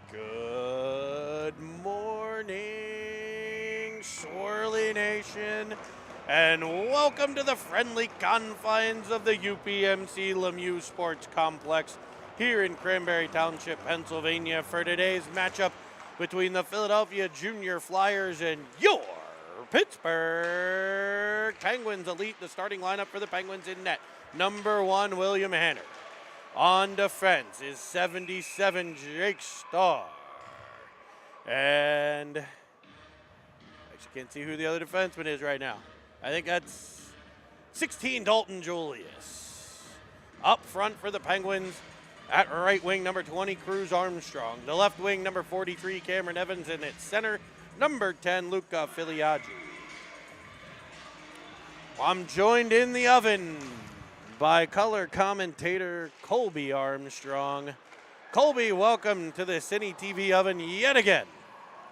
Good morning, Swirly Nation, and welcome to the friendly confines of the UPMC Lemieux Sports Complex here in Cranberry Township, Pennsylvania, for today's matchup between the Philadelphia Junior Flyers and your Pittsburgh Penguins. Elite, the starting lineup for the Penguins in net. Number 1, William Hanner. On defense is 77, Jake Starr. And I actually can't see who the other defenseman is right now. I think that's 16, Dalton Julius. Up front for the Penguins at right wing, number 20, Cruz Armstrong. The left wing, number 43, Cameron Evans. And at center, number 10, Luca Filiaggi. I'm joined in the oven by color commentator Colby Armstrong. Colby, welcome to the Cine TV oven yet again.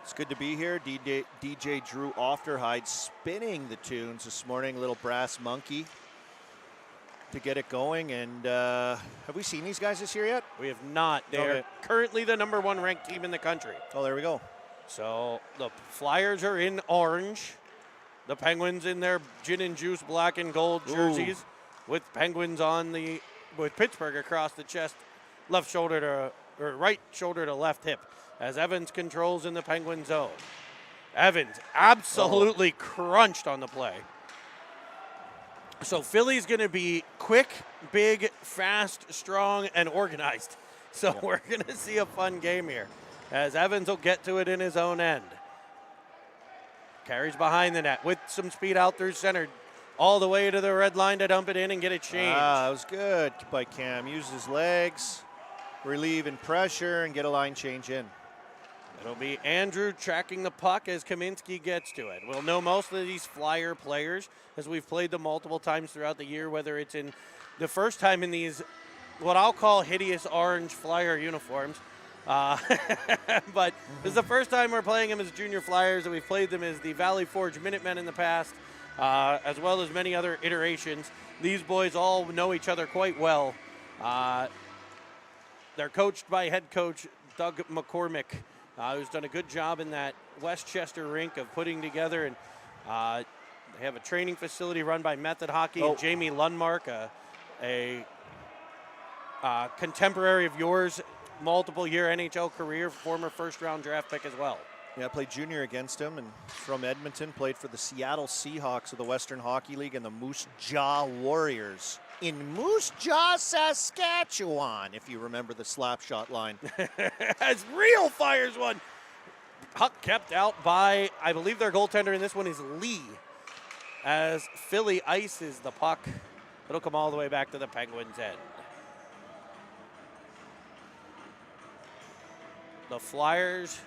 It's good to be here. DJ Drew Ofterhide spinning the tunes this morning, little brass monkey to get it going. And have we seen these guys this year yet? We have not. They're currently the number 1 ranked team in the country. Oh, there we go. So the Flyers are in orange. The Penguins in their gin and juice black and gold jerseys. Ooh. With Penguins with Pittsburgh across the chest, left shoulder or right shoulder to left hip, as Evans controls in the Penguin zone. Evans absolutely crunched on the play. So Philly's going to be quick, big, fast, strong, and organized. So we're going to see a fun game here, as Evans will get to it in his own end. Carries behind the net with some speed out through center. All the way to the red line to dump it in and get it changed. That was good by Cam. Use his legs, relieving pressure, and get a line change in. It'll be Andrew tracking the puck as Kaminsky gets to it. We'll know most of these Flyer players as we've played them multiple times throughout the year, whether it's in the first time in these, what I'll call hideous orange Flyer uniforms. But this is the first time we're playing them as Junior Flyers, and we've played them as the Valley Forge Minutemen in the past. As well as many other iterations. These boys all know each other quite well. They're coached by head coach Doug McCormick, who's done a good job in that Westchester rink of putting together. And they have a training facility run by Method Hockey. And Jamie Lundmark, a contemporary of yours, multiple-year NHL career, former first-round draft pick as well. Yeah, I played junior against him, and from Edmonton, played for the Seattle Seahawks of the Western Hockey League and the Moose Jaw Warriors in Moose Jaw, Saskatchewan, if you remember the slap shot line. As real Fires one. Puck kept out by, I believe their goaltender in this one is Lee, as Philly ices the puck. It'll come all the way back to the Penguins' end. The Flyers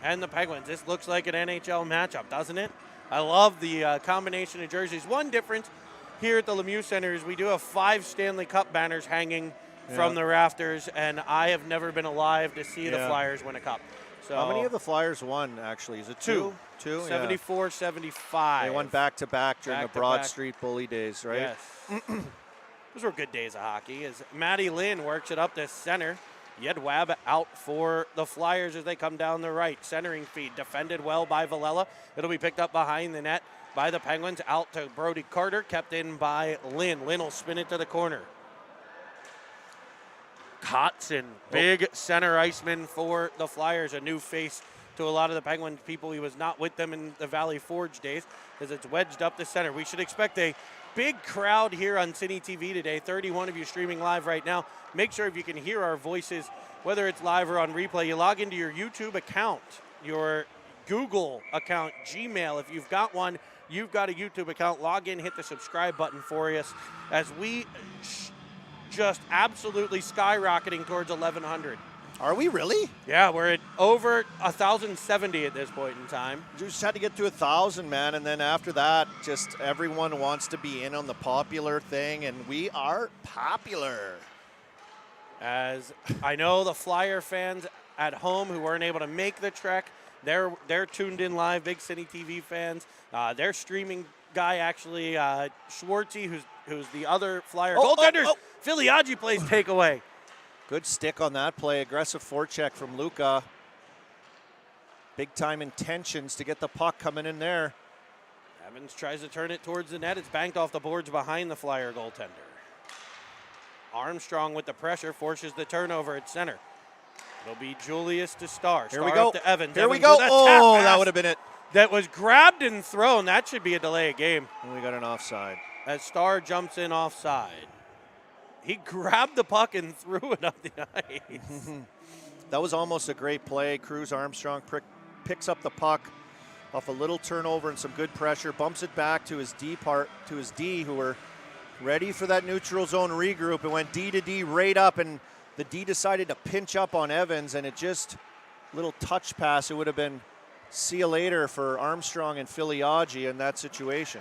and the Penguins. This looks like an NHL matchup, doesn't it? I love the combination of jerseys. One difference here at the Lemieux Center is we do have 5 Stanley Cup banners hanging from the rafters, and I have never been alive to see the Flyers win a cup. So how many of the Flyers won, actually? Is it 2? 2? 74, 75. They won back-to-back during the Broad Street Bully days, right? Yes. Those were good days of hockey, as Matty Lynn works it up to center. Yed Wab out for the Flyers as they come down the right. Centering feed defended well by Villela. It'll be picked up behind the net by the Penguins. Out to Brody Carter, kept in by Lynn. Lynn will spin it to the corner. Kotzen, big center iceman for the Flyers. A new face to a lot of the Penguin people. He was not with them in the Valley Forge days as it's wedged up the center. We should expect a big crowd here on Cine TV today. 31 of you streaming live right now. Make sure if you can hear our voices, whether it's live or on replay, you log into your YouTube account, your Google account, Gmail. If you've got one, you've got a YouTube account. Log in, hit the subscribe button for us as we just absolutely skyrocketing towards 1,100. Are we really? Yeah, we're at over 1,070 at this point in time. Just had to get to 1,000, man, and then after that, just everyone wants to be in on the popular thing, and we are popular. As I know the Flyer fans at home who weren't able to make the trek, they're tuned in live, big Cine TV fans. Their streaming guy, actually, Schwartzy, who's the other Flyer goaltender. Filiaggi plays takeaway. Good stick on that play. Aggressive forecheck from Luka. Big time intentions to get the puck coming in there. Evans tries to turn it towards the net. It's banked off the boards behind the Flyer goaltender. Armstrong with the pressure forces the turnover at center. It'll be Julius to Star. Here Star we go. Up to Evans. Here Evans we go. with a Oh, tap that pass would have been it. that was grabbed and thrown. That should be a delay of game. And we got an offside. As Star jumps in offside. He grabbed the puck and threw it up the ice. That was almost a great play. Cruz Armstrong picks up the puck off a little turnover and some good pressure, bumps it back to his D, who were ready for that neutral zone regroup. It went D to D right up, and the D decided to pinch up on Evans, and it just little touch pass. It would have been see you later for Armstrong and Filiaggi in that situation.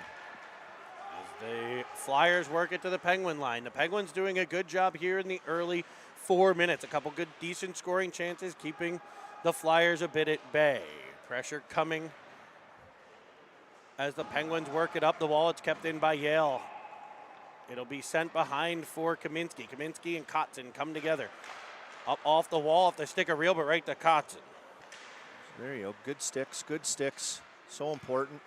The Flyers work it to the Penguin line. The Penguins doing a good job here in the early 4 minutes. A couple good, decent scoring chances, keeping the Flyers a bit at bay. Pressure coming as the Penguins work it up the wall. It's kept in by Yale. It'll be sent behind for Kaminsky. Kaminsky and Kotzen come together. Up off the wall, off the stick of reel, but right to Kotzen. There you go. Good sticks, good sticks. So important.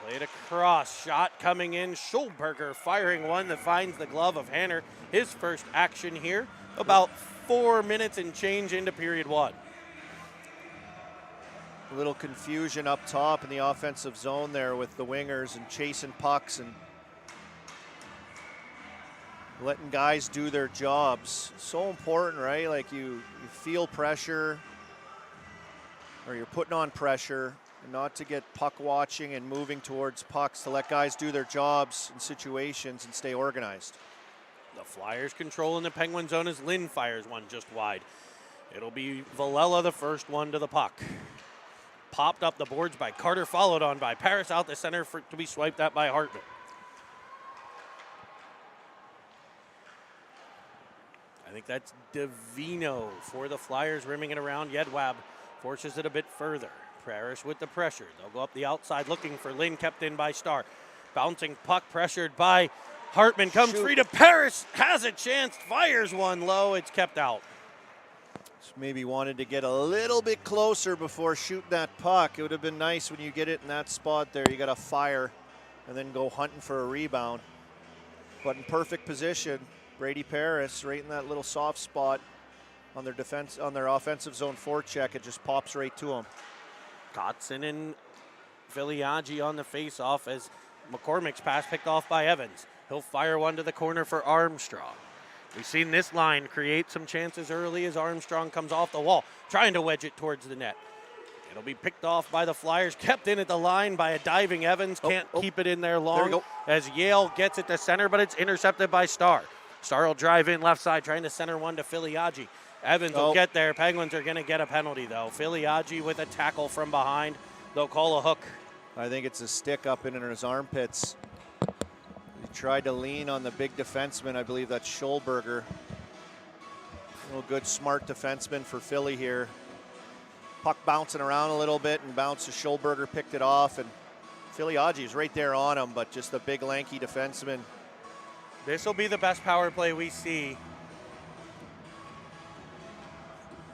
Played across, shot coming in. Schulberger firing one that finds the glove of Hanner. His first action here, about 4 minutes and change into period one. A little confusion up top in the offensive zone there with the wingers and chasing pucks and letting guys do their jobs. So important, right? Like you feel pressure, or you're putting on pressure, and not to get puck watching and moving towards pucks, to let guys do their jobs in situations and stay organized. The Flyers controlling the Penguin zone as Lynn fires one just wide. It'll be Villela the first one to the puck. Popped up the boards by Carter, followed on by Paris out the center for to be swiped at by Hartman. I think that's Davino for the Flyers, rimming it around. Yedwab forces it a bit further. Paris with the pressure. They'll go up the outside looking for Lynn, kept in by Star. Bouncing puck pressured by Hartman. Comes free to Paris. Has a chance. Fires one low. It's kept out. Just maybe wanted to get a little bit closer before shooting that puck. It would have been nice when you get it in that spot there. You got to fire and then go hunting for a rebound. But in perfect position, Brady Paris right in that little soft spot on their defense, on their offensive zone forecheck. It just pops right to him. Kotzen and Filiaggi on the face-off as McCormick's pass picked off by Evans. He'll fire one to the corner for Armstrong. We've seen this line create some chances early as Armstrong comes off the wall, trying to wedge it towards the net. It'll be picked off by the Flyers, kept in at the line by a diving Evans. Can't keep it in there long. There we go. As Yale gets it to center, but it's intercepted by Star. Star will drive in left side, trying to center one to Filiaggi. Evans will get there. Penguins are going to get a penalty, though. Filiaggi with a tackle from behind. They'll call a hook. I think it's a stick up in his armpits. He tried to lean on the big defenseman. I believe that's Schulberger. Real good, smart defenseman for Philly here. Puck bouncing around a little bit and bounced to Schulberger, picked it off, and Filiaggi is right there on him, but just a big, lanky defenseman. This will be the best power play we see.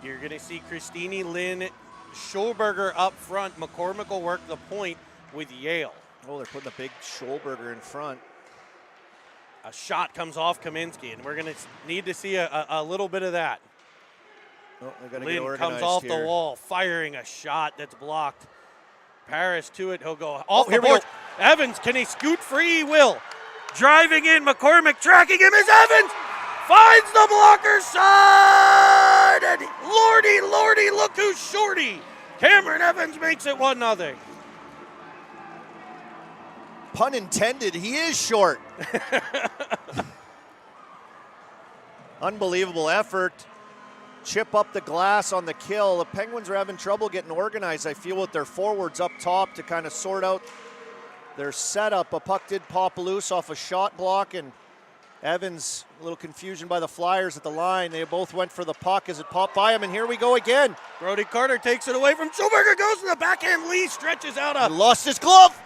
You're going to see Christini, Lynn, Schulberger up front. McCormick will work the point with Yale. Oh, they're putting a big Schulberger in front. A shot comes off Kaminsky, and we're going to need to see a little bit of that. Oh, they're going to Lynn get organized comes off here. the wall, firing a shot that's blocked. Paris to it. He'll go off the here we board. go. Evans, can he scoot free? He will. Driving in, McCormick tracking him as Evans finds the blocker side. And Lordy, look who's shorty. Cameron Evans makes it 1-0. Pun intended, he is short. Unbelievable effort. Chip up the glass on the kill. The Penguins are having trouble getting organized, I feel, with their forwards up top to kind of sort out their setup. A puck did pop loose off a shot block, and Evans, a little confusion by the Flyers at the line. They both went for the puck as it popped by him, and here we go again. Brody Carter takes it away from Schulberger, goes to the backhand. Lee stretches out He lost his glove.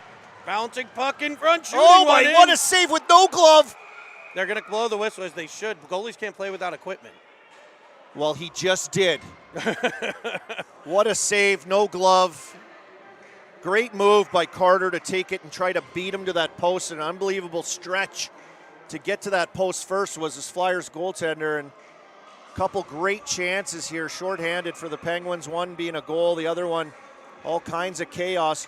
bouncing puck in front, shooting Oh one my, in. what a save with no glove. They're going to blow the whistle as they should. Goalies can't play without equipment. Well, he just did. What a save, no glove. Great move by Carter to take it and try to beat him to that post. An unbelievable stretch to get to that post first was his Flyers goaltender, and a couple great chances here, shorthanded for the Penguins, one being a goal, the other one all kinds of chaos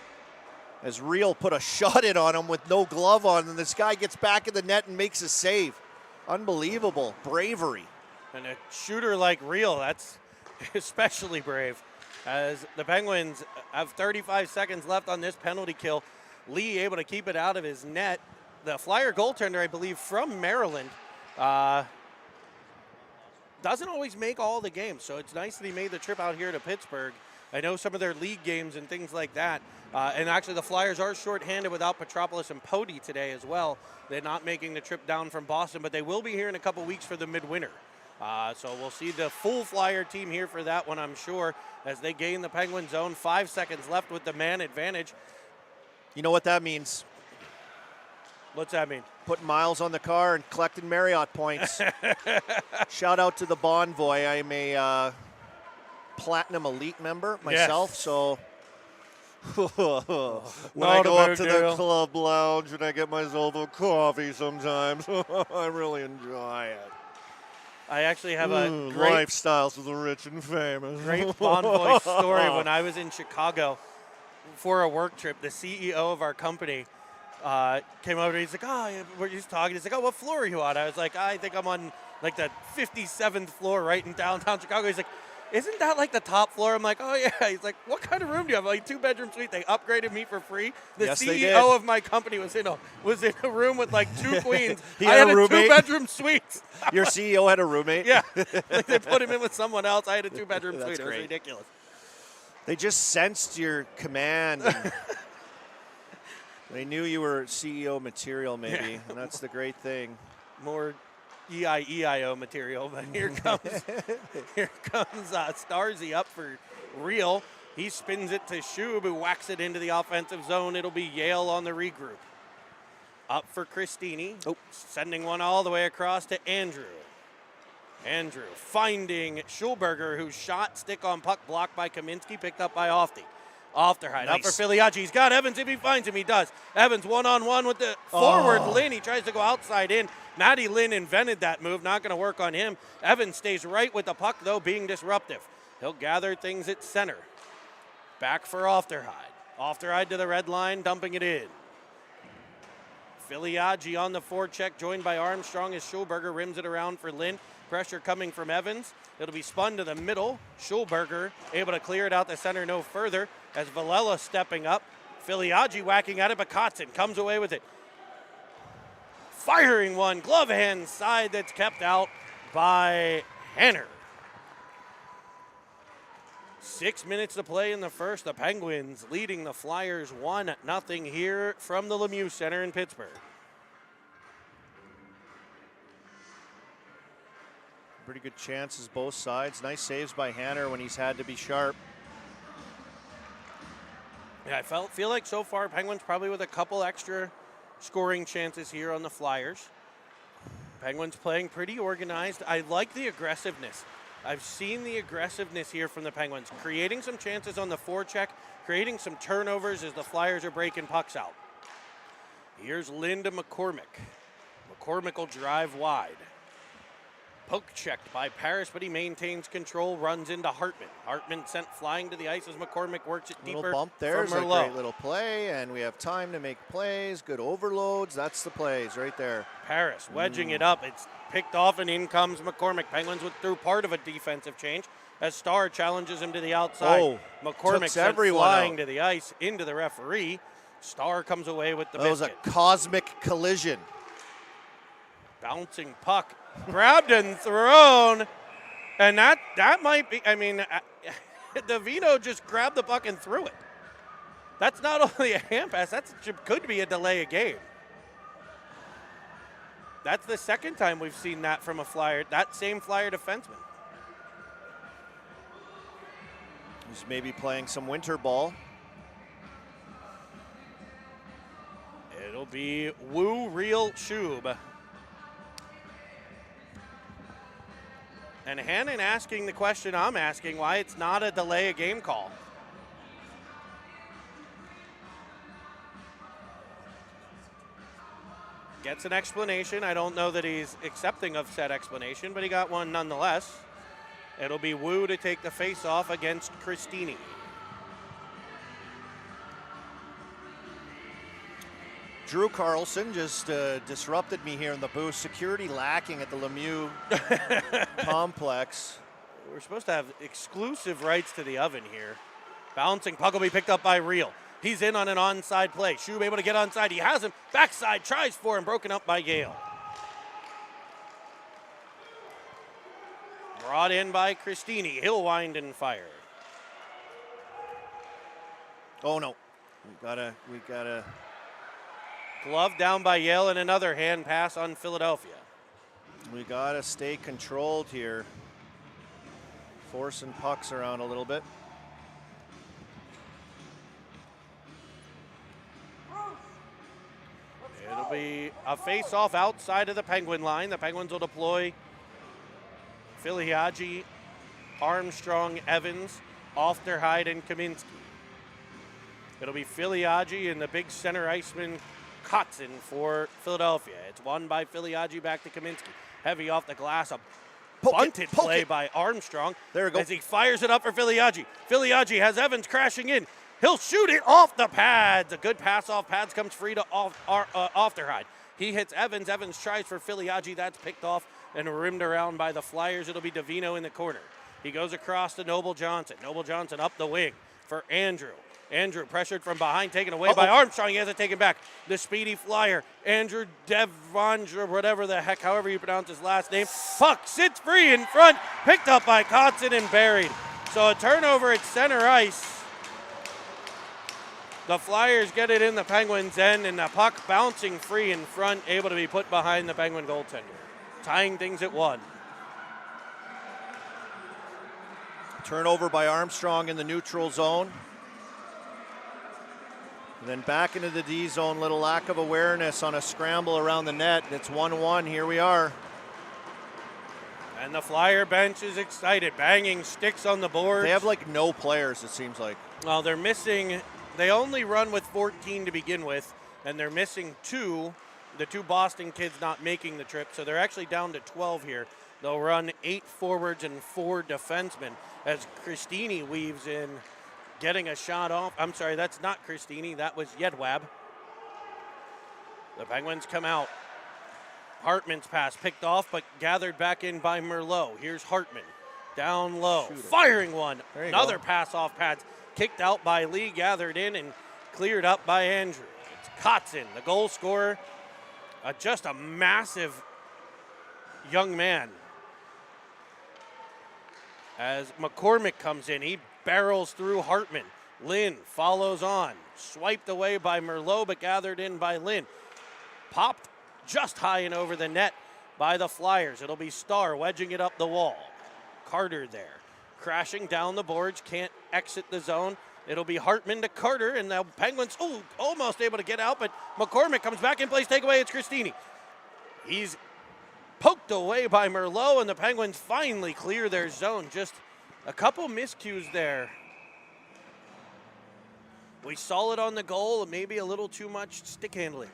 as Real put a shot in on him with no glove on, and this guy gets back in the net and makes a save. Unbelievable bravery. And a shooter like Real, that's especially brave. As the Penguins have 35 seconds left on this penalty kill. Lee able to keep it out of his net. The Flyer goaltender, I believe, from Maryland, doesn't always make all the games, so it's nice that he made the trip out here to Pittsburgh. I know some of their league games and things like that. And actually, the Flyers are shorthanded without Petropoulos and Pody today as well. They're not making the trip down from Boston, but they will be here in a couple weeks for the midwinter. So we'll see the full Flyer team here for that one, I'm sure, as they gain the Penguin zone. 5 seconds left with the man advantage. You know what that means? What's that mean? Putting miles on the car and collecting Marriott points. Shout out to the Bonvoy. I'm a Platinum Elite member myself, yes. So when I go up to the club lounge and I get myself a coffee sometimes, I really enjoy it. I actually have a great lifestyles of the rich and famous. Great Bonvoy story. When I was in Chicago for a work trip, the CEO of our company came over. He's like, we're just talking. He's like, what floor are you on? I was like, I think I'm on like the 57th floor right in downtown Chicago. He's like, isn't that like the top floor? I'm like, oh yeah. He's like, what kind of room do you have? Like 2-bedroom suite. They upgraded me for free. The yes, CEO of my company was in a room with like 2 queens. He I had had a a roommate? 2-bedroom suite. Your CEO had a roommate? Yeah. Like they put him in with someone else. I had a 2-bedroom That's suite. It was great. ridiculous. They just sensed your command. They knew you were CEO material, maybe, and that's the great thing. More EIEIO material, but here comes Starzy up for Real. He spins it to Shub, who whacks it into the offensive zone. It'll be Yale on the regroup. Up for Christini, sending one all the way across to Andrew. Andrew finding Schulberger, whose shot stick on puck blocked by Kaminsky, picked up by Ofty. Aufderheide up for Filiaggi. He's got Evans if he finds him. He does. Evans one-on-one with the forward Lynn. He tries to go outside in. Matty Lynn invented that move. Not going to work on him. Evans stays right with the puck, though, being disruptive. He'll gather things at center. Back for Aufderheide. Aufderheide to the red line, dumping it in. Filiaggi on the forecheck, joined by Armstrong as Schulberger rims it around for Lynn. Pressure coming from Evans. It'll be spun to the middle. Schulberger able to clear it out the center no further as Villela stepping up. Filiaggi whacking at it, but Kotzen comes away with it. Firing one, glove hand side that's kept out by Hanner. 6 minutes to play in the first. The Penguins leading the Flyers 1-0 here from the Lemieux Center in Pittsburgh. Pretty good chances both sides. Nice saves by Hanner when he's had to be sharp. Yeah, I feel like so far Penguins probably with a couple extra scoring chances here on the Flyers. Penguins playing pretty organized. I like the aggressiveness. I've seen the aggressiveness here from the Penguins, creating some chances on the forecheck, creating some turnovers as the Flyers are breaking pucks out. Here's Linda McCormick. McCormick will drive wide. Poke checked by Paris, but he maintains control, runs into Hartman. Hartman sent flying to the ice as McCormick works it deeper. Little bump there's a Merlot. great little play, and we have time to make plays. Good overloads. That's the plays right there. Paris wedging it up. It's picked off, and in comes McCormick. Penguins through part of a defensive change as Starr challenges him to the outside. McCormick sent flying to the ice into the referee. Starr comes away with the biscuit. That was a cosmic collision. Bouncing puck. Grabbed and thrown, and that might be, I mean, Davino just grabbed the puck and threw it. That's not only a hand pass, that could be a delay of game. That's the second time we've seen that from a Flyer, that same Flyer defenseman. He's maybe playing some winter ball. It'll be Woo Real Shub. And Hannon asking the question I'm asking, why it's not a delay of game call. Gets an explanation. I don't know that he's accepting of said explanation, but he got one nonetheless. It'll be Wu to take the face-off against Christini. Drew Carlson just disrupted me here in the booth. Security lacking at the Lemieux complex. We're supposed to have exclusive rights to the oven here. Bouncing puck will be picked up by Reel. He's in on an onside play. Shub able to get onside. He has him. Backside tries for him. Broken up by Gale. Brought in by Christini. He'll wind and fire. Oh no, we gotta. Glove down by Yale and another hand pass on Philadelphia. We gotta stay controlled here. Forcing pucks around a little bit. It'll be a face-off outside of the Penguin line. The Penguins will deploy Filiaggi, Armstrong, Evans, Ofterhide, and Kaminsky. It'll be Filiaggi and the big center iceman Kotzen for Philadelphia. It's won by Filiaggi back to Kaminsky. Heavy off the glass, a bunted play by Armstrong. There we go. As he fires it up for Filiaggi. Filiaggi has Evans crashing in. He'll shoot it off the pads. A good pass off pads comes free to Ofterhide. He hits Evans. Evans tries for Filiaggi. That's picked off and rimmed around by the Flyers. It'll be Davino in the corner. He goes across to Noble Johnson. Noble Johnson up the wing for Andrew. Andrew pressured from behind, taken away by Armstrong. He has it taken back. The speedy Flyer, Andrew Devondra, whatever the heck, however you pronounce his last name. Puck sits free in front, picked up by Kotzen and buried. So a turnover at center ice. The Flyers get it in the Penguins' end, and the puck bouncing free in front, able to be put behind the Penguin goaltender. Tying things at 1. Turnover by Armstrong in the neutral zone. And then back into the D zone, little lack of awareness on a scramble around the net. It's 1-1, here we are. And the Flyer bench is excited, banging sticks on the board. They have like no players, it seems like. Well, they're missing, they only run with 14 to begin with, and they're missing 2, the 2 Boston kids not making the trip, so they're actually down to 12 here. They'll run 8 forwards and 4 defensemen as Christini weaves in, getting a shot off. I'm sorry, that's not Christini, that was Yedwab. The Penguins come out. Hartman's pass picked off, but gathered back in by Merlot. Here's Hartman, down low, firing one. Another pass off pads, kicked out by Lee, gathered in and cleared up by Andrew. It's Kotzen, the goal scorer, just a massive young man. As McCormick comes in, he barrels through Hartman. Lynn follows on. Swiped away by Merlot, but gathered in by Lynn. Popped just high and over the net by the Flyers. It'll be Starr wedging it up the wall. Carter there. Crashing down the boards, can't exit the zone. It'll be Hartman to Carter, and the Penguins, almost able to get out, but McCormick comes back in place, take away, it's Christini. He's poked away by Merlot, and the Penguins finally clear their zone. Just a couple miscues there. We saw it on the goal, maybe a little too much stick handling.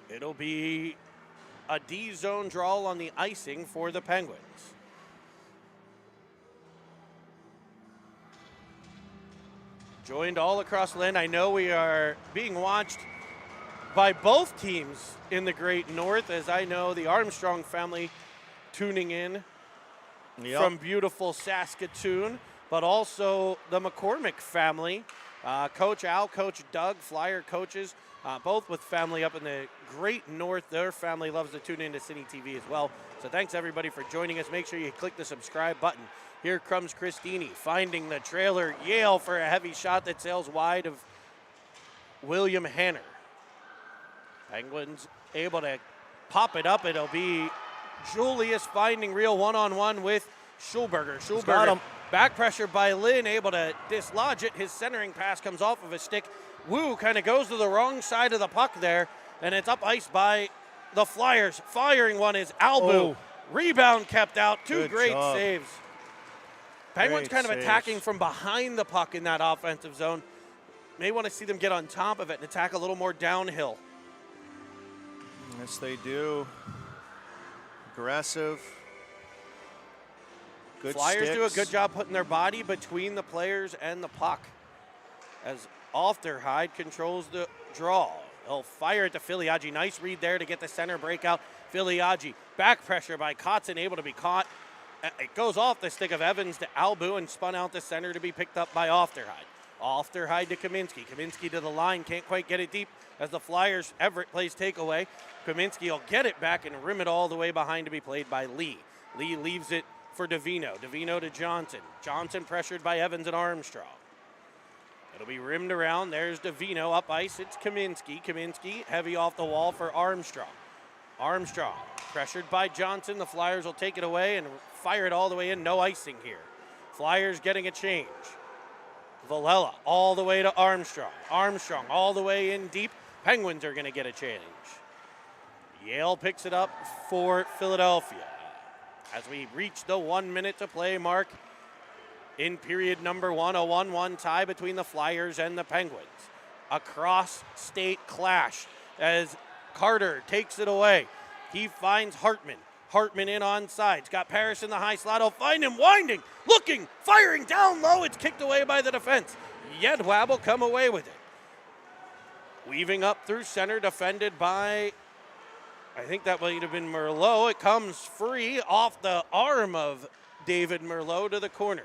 It'll be a D-zone draw on the icing for the Penguins. Joined all across Lynn. I know we are being watched by both teams in the Great North, as I know the Armstrong family tuning in from beautiful Saskatoon, but also the McCormick family. Coach Al, Coach Doug, Flyer coaches, both with family up in the Great North. Their family loves to tune into City TV as well. So thanks everybody for joining us. Make sure you click the subscribe button. Here comes Christini finding the trailer. Yale for a heavy shot that sails wide of William Hanner. Penguins able to pop it up. It'll be Julius finding Real one-on-one with Schulberger. Schulberger back pressure by Lynn, able to dislodge it. His centering pass comes off of a stick. Wu kind of goes to the wrong side of the puck there, and it's up ice by the Flyers. Firing one is Albu. Rebound kept out. Two Good great job. saves. Penguins Great kind of saves. attacking from behind the puck in that offensive zone. May want to see them get on top of it and attack a little more downhill. Yes, they do. Aggressive. Good Flyers do a sticks. good job putting their body between the players and the puck. As Ofterhide controls the draw. He'll fire it to Filiaggi. Nice read there to get the center breakout. Filiaggi, back pressure by Kotzen, able to be caught. It goes off the stick of Evans to Albu and spun out the center to be picked up by Ofterhide. Ofterhide to Kaminsky. Kaminsky to the line, can't quite get it deep as the Flyers, Everett plays takeaway. Kaminsky will get it back and rim it all the way behind to be played by Lee. Lee leaves it for Davino. Davino to Johnson. Johnson pressured by Evans and Armstrong. It'll be rimmed around. There's Davino up ice. It's Kaminsky. Kaminsky heavy off the wall for Armstrong. Armstrong pressured by Johnson. The Flyers will take it away and fire it all the way in. No icing here. Flyers getting a change. Villela all the way to Armstrong. Armstrong all the way in deep. Penguins are going to get a change. Yale picks it up for Philadelphia. As we reach the 1 minute to play mark in period number one, a 1-1 tie between the Flyers and the Penguins. A cross-state clash as Carter takes it away. He finds Hartman. Hartman in on sides. Got Paris in the high slot. He'll find him winding, looking, firing down low. It's kicked away by the defense. Yedwab will come away with it. Weaving up through center, defended by, I think that might have been Merlot. It comes free off the arm of David Merlot to the corner.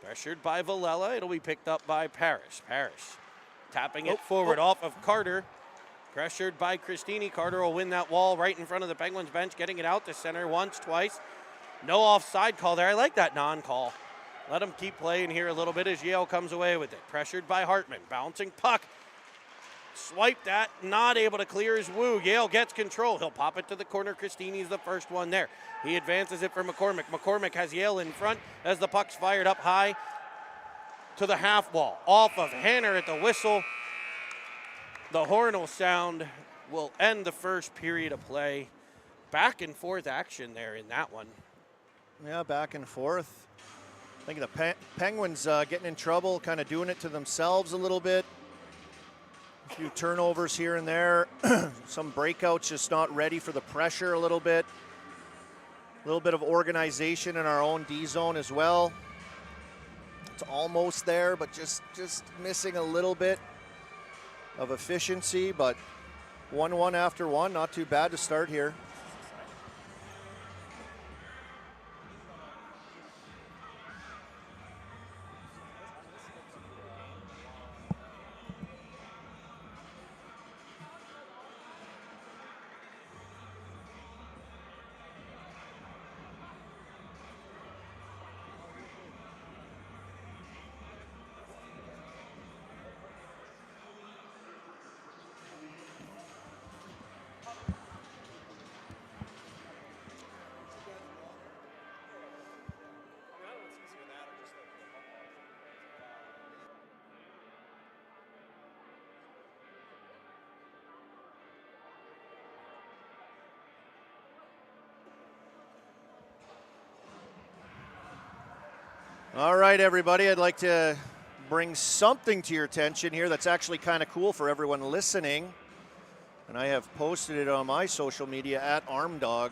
Pressured by Villela. It'll be picked up by Paris. Paris tapping it forward off of Carter. Pressured by Christini. Carter will win that wall right in front of the Penguins bench, getting it out to center once, twice. No offside call there. I like that non-call. Let him keep playing here a little bit as Yale comes away with it. Pressured by Hartman. Bouncing puck. Swipe that. Not able to clear his woo. Yale gets control. He'll pop it to the corner. Christini's the first one there. He advances it for McCormick. McCormick has Yale in front as the puck's fired up high to the half wall. Off of Hanner at the whistle. The horn will sound. Will end the first period of play. Back and forth action there in that one. Yeah, back and forth. I think the Penguins getting in trouble, kind of doing it to themselves a little bit. A few turnovers here and there. Some breakouts just not ready for the pressure a little bit. A little bit of organization in our own D zone as well. It's almost there, but just missing a little bit of efficiency. But 1-1 after one, not too bad to start here. All right, everybody, I'd like to bring something to your attention here that's actually kind of cool for everyone listening. And I have posted it on my social media at ArmDog.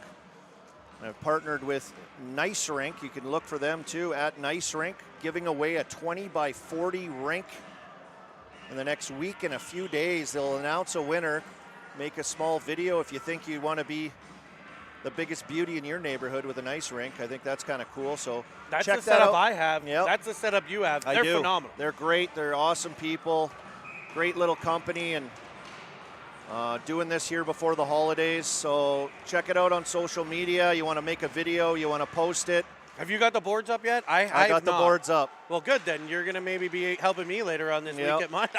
I've partnered with Nice Rink. You can look for them too at Nice Rink, giving away a 20x40 rink in the next week. In a few days, they'll announce a winner. Make a small video if you think you want to be the biggest beauty in your neighborhood with a nice rink. I think that's kind of cool. So that's check the that setup out. I have. Yep. That's the setup you have. They're phenomenal. They're great. They're awesome people. Great little company, and doing this here before the holidays. So check it out on social media. You want to make a video, you want to post it. Have you got the boards up yet? I got the boards up. Well, good then. You're going to maybe be helping me later on this week at mine.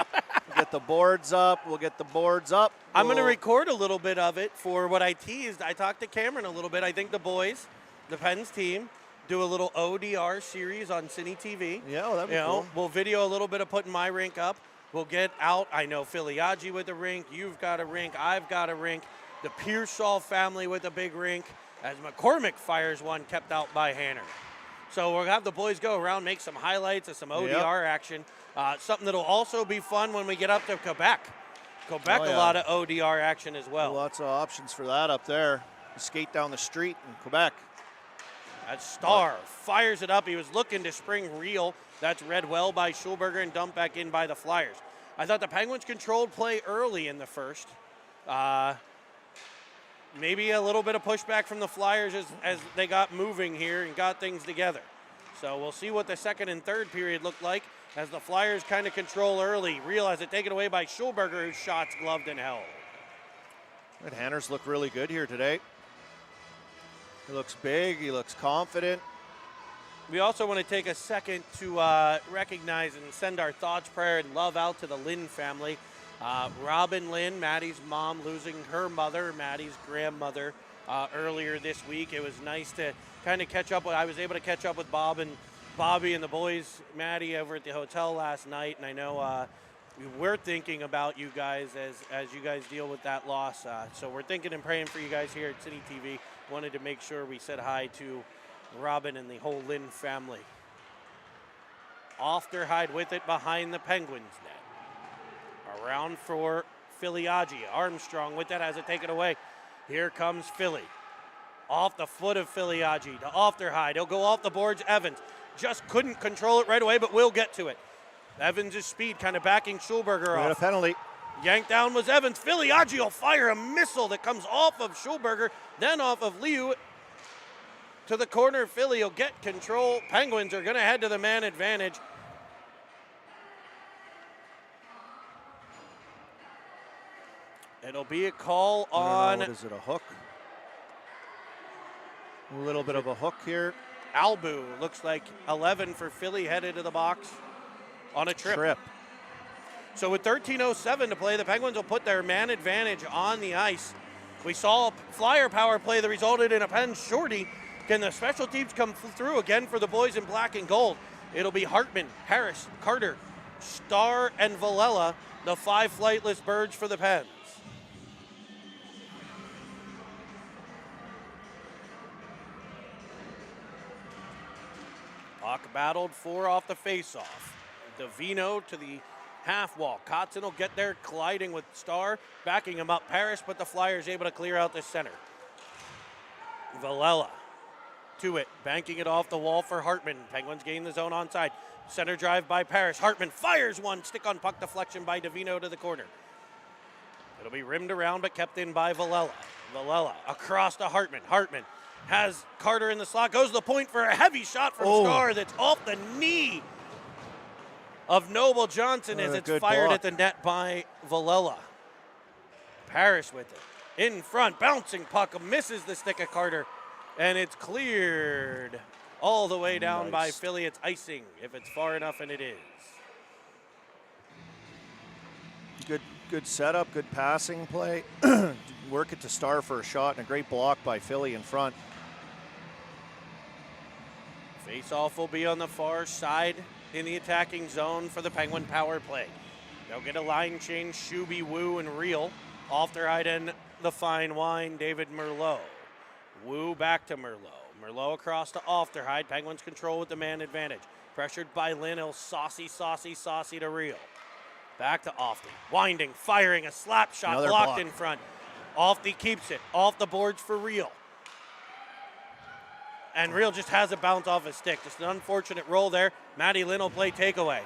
Get the boards up. We'll get the boards up. I'm going to record a little bit of it for what I teased. I talked to Cameron a little bit. I think the boys, the Pens team, do a little ODR series on Cine TV. Yeah, well, that'd be cool. We'll video a little bit of putting my rink up. We'll get out. I know Filiaggi with a rink. You've got a rink. I've got a rink. The Pearsall family with a big rink. as McCormick fires one kept out by Hanner. So we'll have the boys go around, make some highlights of some ODR action. Something that'll also be fun when we get up to Quebec. Quebec, a lot of ODR action as well. Lots of options for that up there. You skate down the street in Quebec. That Starr fires it up. He was looking to spring reel. That's read well by Schulberger and dumped back in by the Flyers. I thought the Penguins controlled play early in the first. Maybe a little bit of pushback from the Flyers as they got moving here and got things together. So we'll see what the second and third period look like as the Flyers kind of control early. Realize it taken away by Schulberger, whose shots gloved and held. But Hanner's look really good here today. He looks big. He looks confident. We also want to take a second to recognize and send our thoughts, prayer, and love out to the Lynn family. Robin Lynn, Maddie's mom, losing her mother, Maddie's grandmother, earlier this week. It was nice to kind of catch up with. I was able to catch up with Bob and Bobby and the boys, Maddie, over at the hotel last night, and I know we're thinking about you guys as you guys deal with that loss. So we're thinking and praying for you guys here at City TV. Wanted to make sure we said hi to Robin and the whole Lynn family. Ofterhide with it behind the Penguins net. Around for Filiaggi. Armstrong with that, has it taken away. Here comes Philly. Off the foot of Filiaggi to Ofterhide. He'll go off the boards. Evans just couldn't control it right away, but will get to it. Evans' speed kind of backing Schulberger off. A penalty. Yanked down was Evans. Filiaggi will fire a missile that comes off of Schulberger, then off of Liu to the corner. Philly will get control. Penguins are going to head to the man advantage. It'll be a call on. What is it, a hook? A little bit of a hook here. Albu, looks like 11 for Philly, headed to the box on a trip. So with 13:07 to play, the Penguins will put their man advantage on the ice. We saw a Flyer power play that resulted in a pen shorty. Can the special teams come through again for the boys in black and gold? It'll be Hartman, Harris, Carter, Starr, and Villela, the 5 flightless birds for the Pens. Puck battled 4 off the faceoff. Davino to the half wall. Kotzen will get there, colliding with Starr, backing him up Paris, but the Flyers able to clear out the center. Villela to it, banking it off the wall for Hartman. Penguins gain the zone onside. Center drive by Paris. Hartman fires one, stick on puck deflection by Davino to the corner. It'll be rimmed around but kept in by Villela. Villela across to Hartman. Hartman has Carter in the slot, goes to the point for a heavy shot from Starr that's off the knee of Noble Johnson as it's fired at the net by Villela. Paris with it. In front, bouncing puck, misses the stick of Carter, and it's cleared all the way down by Philly. It's icing if it's far enough, and it is. Good setup, good passing play. Work it to Starr for a shot, and a great block by Philly in front. Face-off will be on the far side in the attacking zone for the Penguin power play. They'll get a line change, Shuby, Wu, and Reel. Ofterhide and the fine wine, David Merlot. Wu back to Merlot. Merlot across to Ofterhide. Penguins control with the man advantage. Pressured by Lynn, he'll saucy to Reel. Back to Ofty. Winding, firing a slap shot, Another blocked block in front. Ofty keeps it. Off the boards for Reel. And Reel just has it bounce off his stick. Just an unfortunate roll there. Matty Lynn will play takeaway.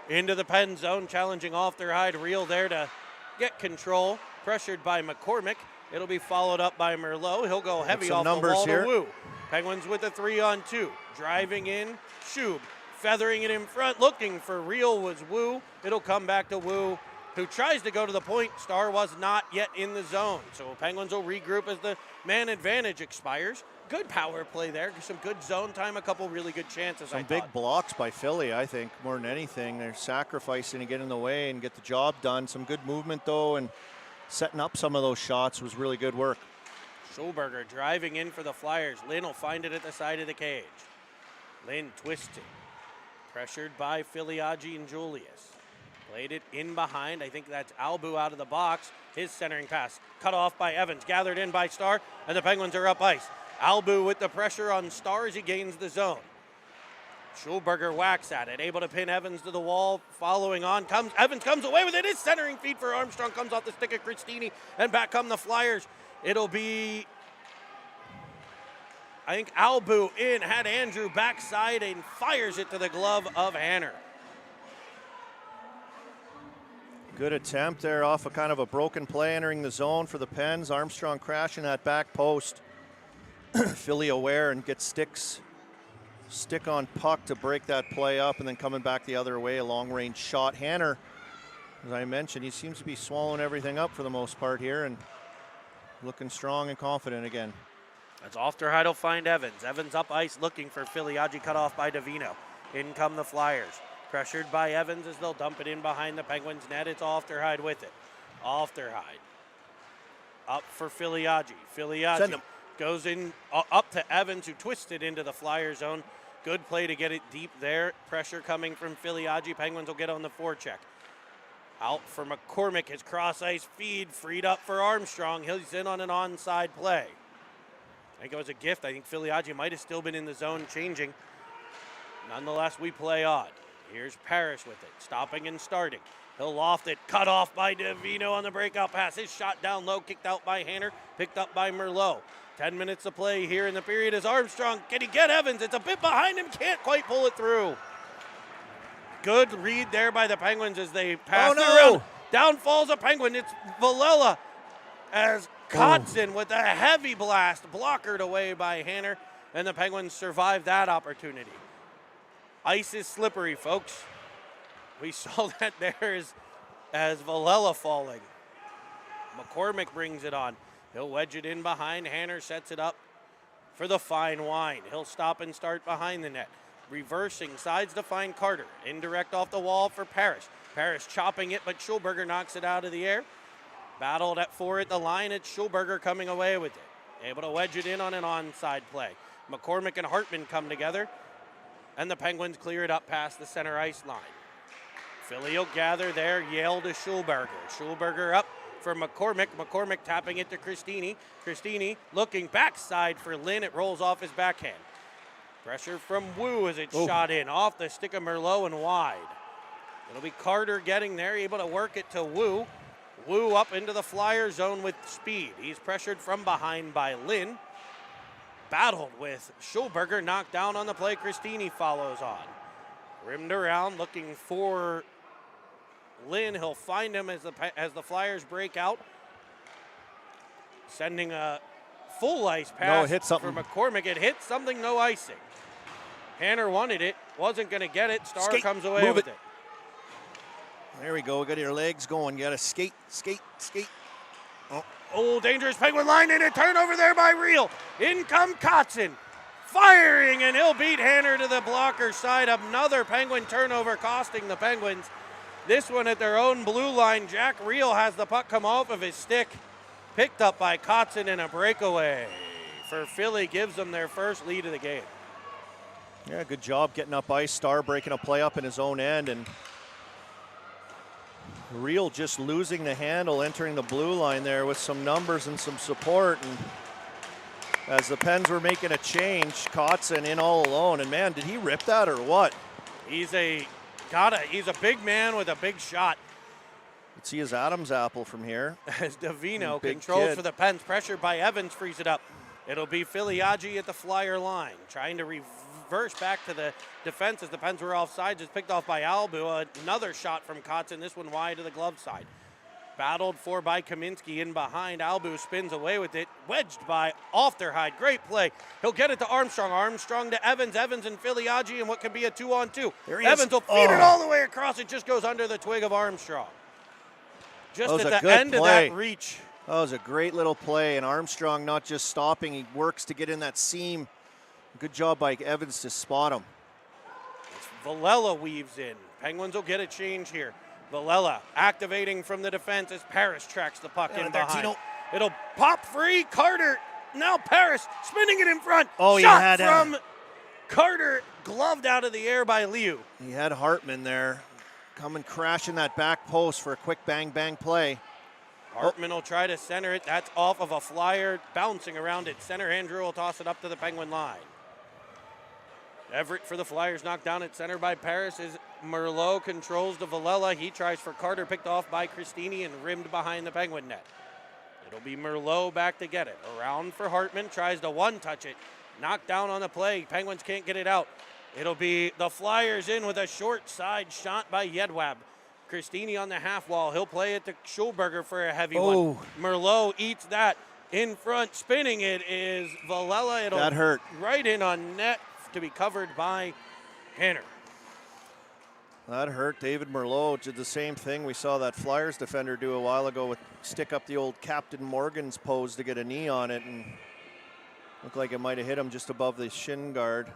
Into the pen zone, challenging Ofterhide. Reel there to get control. Pressured by McCormick. It'll be followed up by Merlot. He'll go heavy off the wall to Wu. Penguins with a 3-on-2. Driving in, Shub. Feathering it in front, looking for Reel was Wu. It'll come back to Wu, who tries to go to the point. Starr was not yet in the zone. So Penguins will regroup as the man advantage expires. Good power play there. Some good zone time, a couple really good chances. Some big blocks by Philly, I think, more than anything. They're sacrificing to get in the way and get the job done. Some good movement, though, and setting up some of those shots was really good work. Schulberger driving in for the Flyers. Lynn will find it at the side of the cage. Lynn twisting. Pressured by Filiaggi and Julius. Played it in behind. I think that's Albu out of the box. His centering pass cut off by Evans, gathered in by Starr, and the Penguins are up ice. Albu with the pressure on Starr as he gains the zone. Schulberger whacks at it, able to pin Evans to the wall. Following on, Evans comes away with it. His centering feed for Armstrong comes off the stick of Cristini, and back come the Flyers. It'll be, I think, Albu in, had Andrew backside and fires it to the glove of Hanner. Good attempt there off a kind of a broken play entering the zone for the Pens. Armstrong crashing that back post. Philly aware and gets stick on puck to break that play up, and then coming back the other way, a long range shot. Hanner, as I mentioned, he seems to be swallowing everything up for the most part here and looking strong and confident again. That's Ofterheide will find Evans. Evans up ice looking for Filiaggi, cut off by Davino. In come the Flyers. Pressured by Evans as they'll dump it in behind the Penguins net. It's Ofterheide with it. Ofterheide up for Filiaggi. Filiaggi goes in up to Evans, who twisted into the Flyer zone. Good play to get it deep there. Pressure coming from Filiaggi. Penguins will get on the forecheck. Out for McCormick. His cross ice feed freed up for Armstrong. He's in on an onside play. I think it was a gift. I think Filiaggi might have still been in the zone changing. Nonetheless, we play on. Here's Parrish with it, stopping and starting. He'll loft it, cut off by Davino on the breakout pass. His shot down low, kicked out by Hanner, picked up by Merlot. 10 minutes to play here in the period as Armstrong. Can he get Evans? It's a bit behind him, can't quite pull it through. Good read there by the Penguins as they pass it around. Down falls a Penguin. It's Villela as Kotzen with a heavy blast, blockered away by Hanner, and the Penguins survive that opportunity. Ice is slippery, folks. We saw that there as Villela falling. McCormick brings it on. He'll wedge it in behind. Hanner sets it up for the fine wine. He'll stop and start behind the net. Reversing, sides to find Carter. Indirect off the wall for Parrish. Parrish chopping it, but Schulberger knocks it out of the air. Battled at the line. It's Schulberger coming away with it. Able to wedge it in on an onside play. McCormick and Hartman come together, and the Penguins clear it up past the center ice line. Philly will gather there. Yale to Schulberger. Schulberger up for McCormick. McCormick tapping it to Cristini. Cristini looking backside for Lynn. It rolls off his backhand. Pressure from Wu as it's shot in. Off the stick of Merlot and wide. It'll be Carter getting there, able to work it to Wu. Wu up into the Flyer zone with speed. He's pressured from behind by Lynn. Battled with Schulberger, knocked down on the play. Cristini follows on. Rimmed around, looking for Lynn. He'll find him as the Flyers break out. Sending a full ice pass for McCormick. It hit something, no icing. Hanner wanted it, wasn't going to get it. Starr comes away with it. There we go. Got your legs going. You got to skate. Oh, dangerous Penguin line in a turnover there by Reel. In come Kotzen. Firing, and he'll beat Hanner to the blocker side. Another Penguin turnover costing the Penguins. This one at their own blue line. Jack Reel has the puck come off of his stick. Picked up by Kotzen in a breakaway. For Philly, gives them their first lead of the game. Yeah, good job getting up ice. Starr breaking a play up in his own end, and Reel just losing the handle, entering the blue line there with some numbers and some support. And as the Pens were making a change, Kotzen in all alone. And man, did he rip that or what? He's a big man with a big shot. Let's see his Adam's apple from here. As Davino controls for the Pens, pressure by Evans frees it up. It'll be Filiaggi at the Flyer line, trying to reverse back to the defense as the Pens were offside. Just picked off by Albu. Another shot from Kotzen, this one wide to the glove side. Battled for by Kaminsky in behind. Albu spins away with it. Wedged by Ofterheide. Great play. He'll get it to Armstrong. Armstrong to Evans. Evans and Filiaggi in what could be a 2-on-2. Evans will feed it all the way across. It just goes under the twig of Armstrong. Just at the end of that reach. That was a great little play, and Armstrong not just stopping. He works to get in that seam. Good job by Evans to spot him. Villela weaves in. Penguins will get a change here. Villela activating from the defense as Parrish tracks the puck in behind. It'll pop free. Carter, now Parrish spinning it in front. Shot from Carter, gloved out of the air by Liu. He had Hartman there. coming crashing that back post for a quick bang-bang play. Hartman will try to center it. That's off of a flyer, bouncing around it. Center Andrew will toss it up to the Penguin line. Everett for the Flyers, knocked down at center by Paris. As Merlot controls to Villela. He tries for Carter, picked off by Christini and rimmed behind the Penguin net. It'll be Merlot back to get it. Around for Hartman, tries to one-touch it. Knocked down on the play. Penguins can't get it out. It'll be the Flyers in with a short side shot by Yedwab. Christini on the half wall. He'll play it to Schulberger for a heavy one. Merlot eats that. In front, spinning it is Villela. It'll that hurt. Right in on net to be covered by Hanner. That hurt. David Merlot did the same thing we saw that Flyers defender do a while ago with stick up the old Captain Morgan's pose to get a knee on it, and looked like it might have hit him just above the shin guard,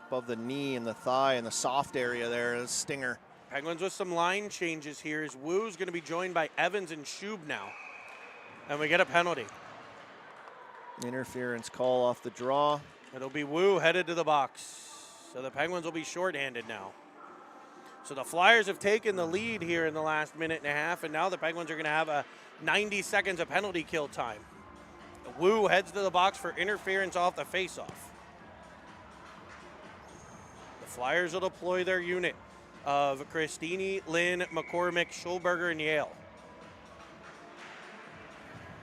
above the knee and the thigh and the soft area there, a stinger. Penguins with some line changes here as Wu's going to be joined by Evans and Schub now. And we get a penalty. Interference call off the draw. It'll be Wu headed to the box. So the Penguins will be shorthanded now. So the Flyers have taken the lead here in the last minute and a half, and now the Penguins are going to have a 90 seconds of penalty kill time. Wu heads to the box for interference off the faceoff. The Flyers will deploy their unit of Christini, Lynn, McCormick, Schulberger, and Yale.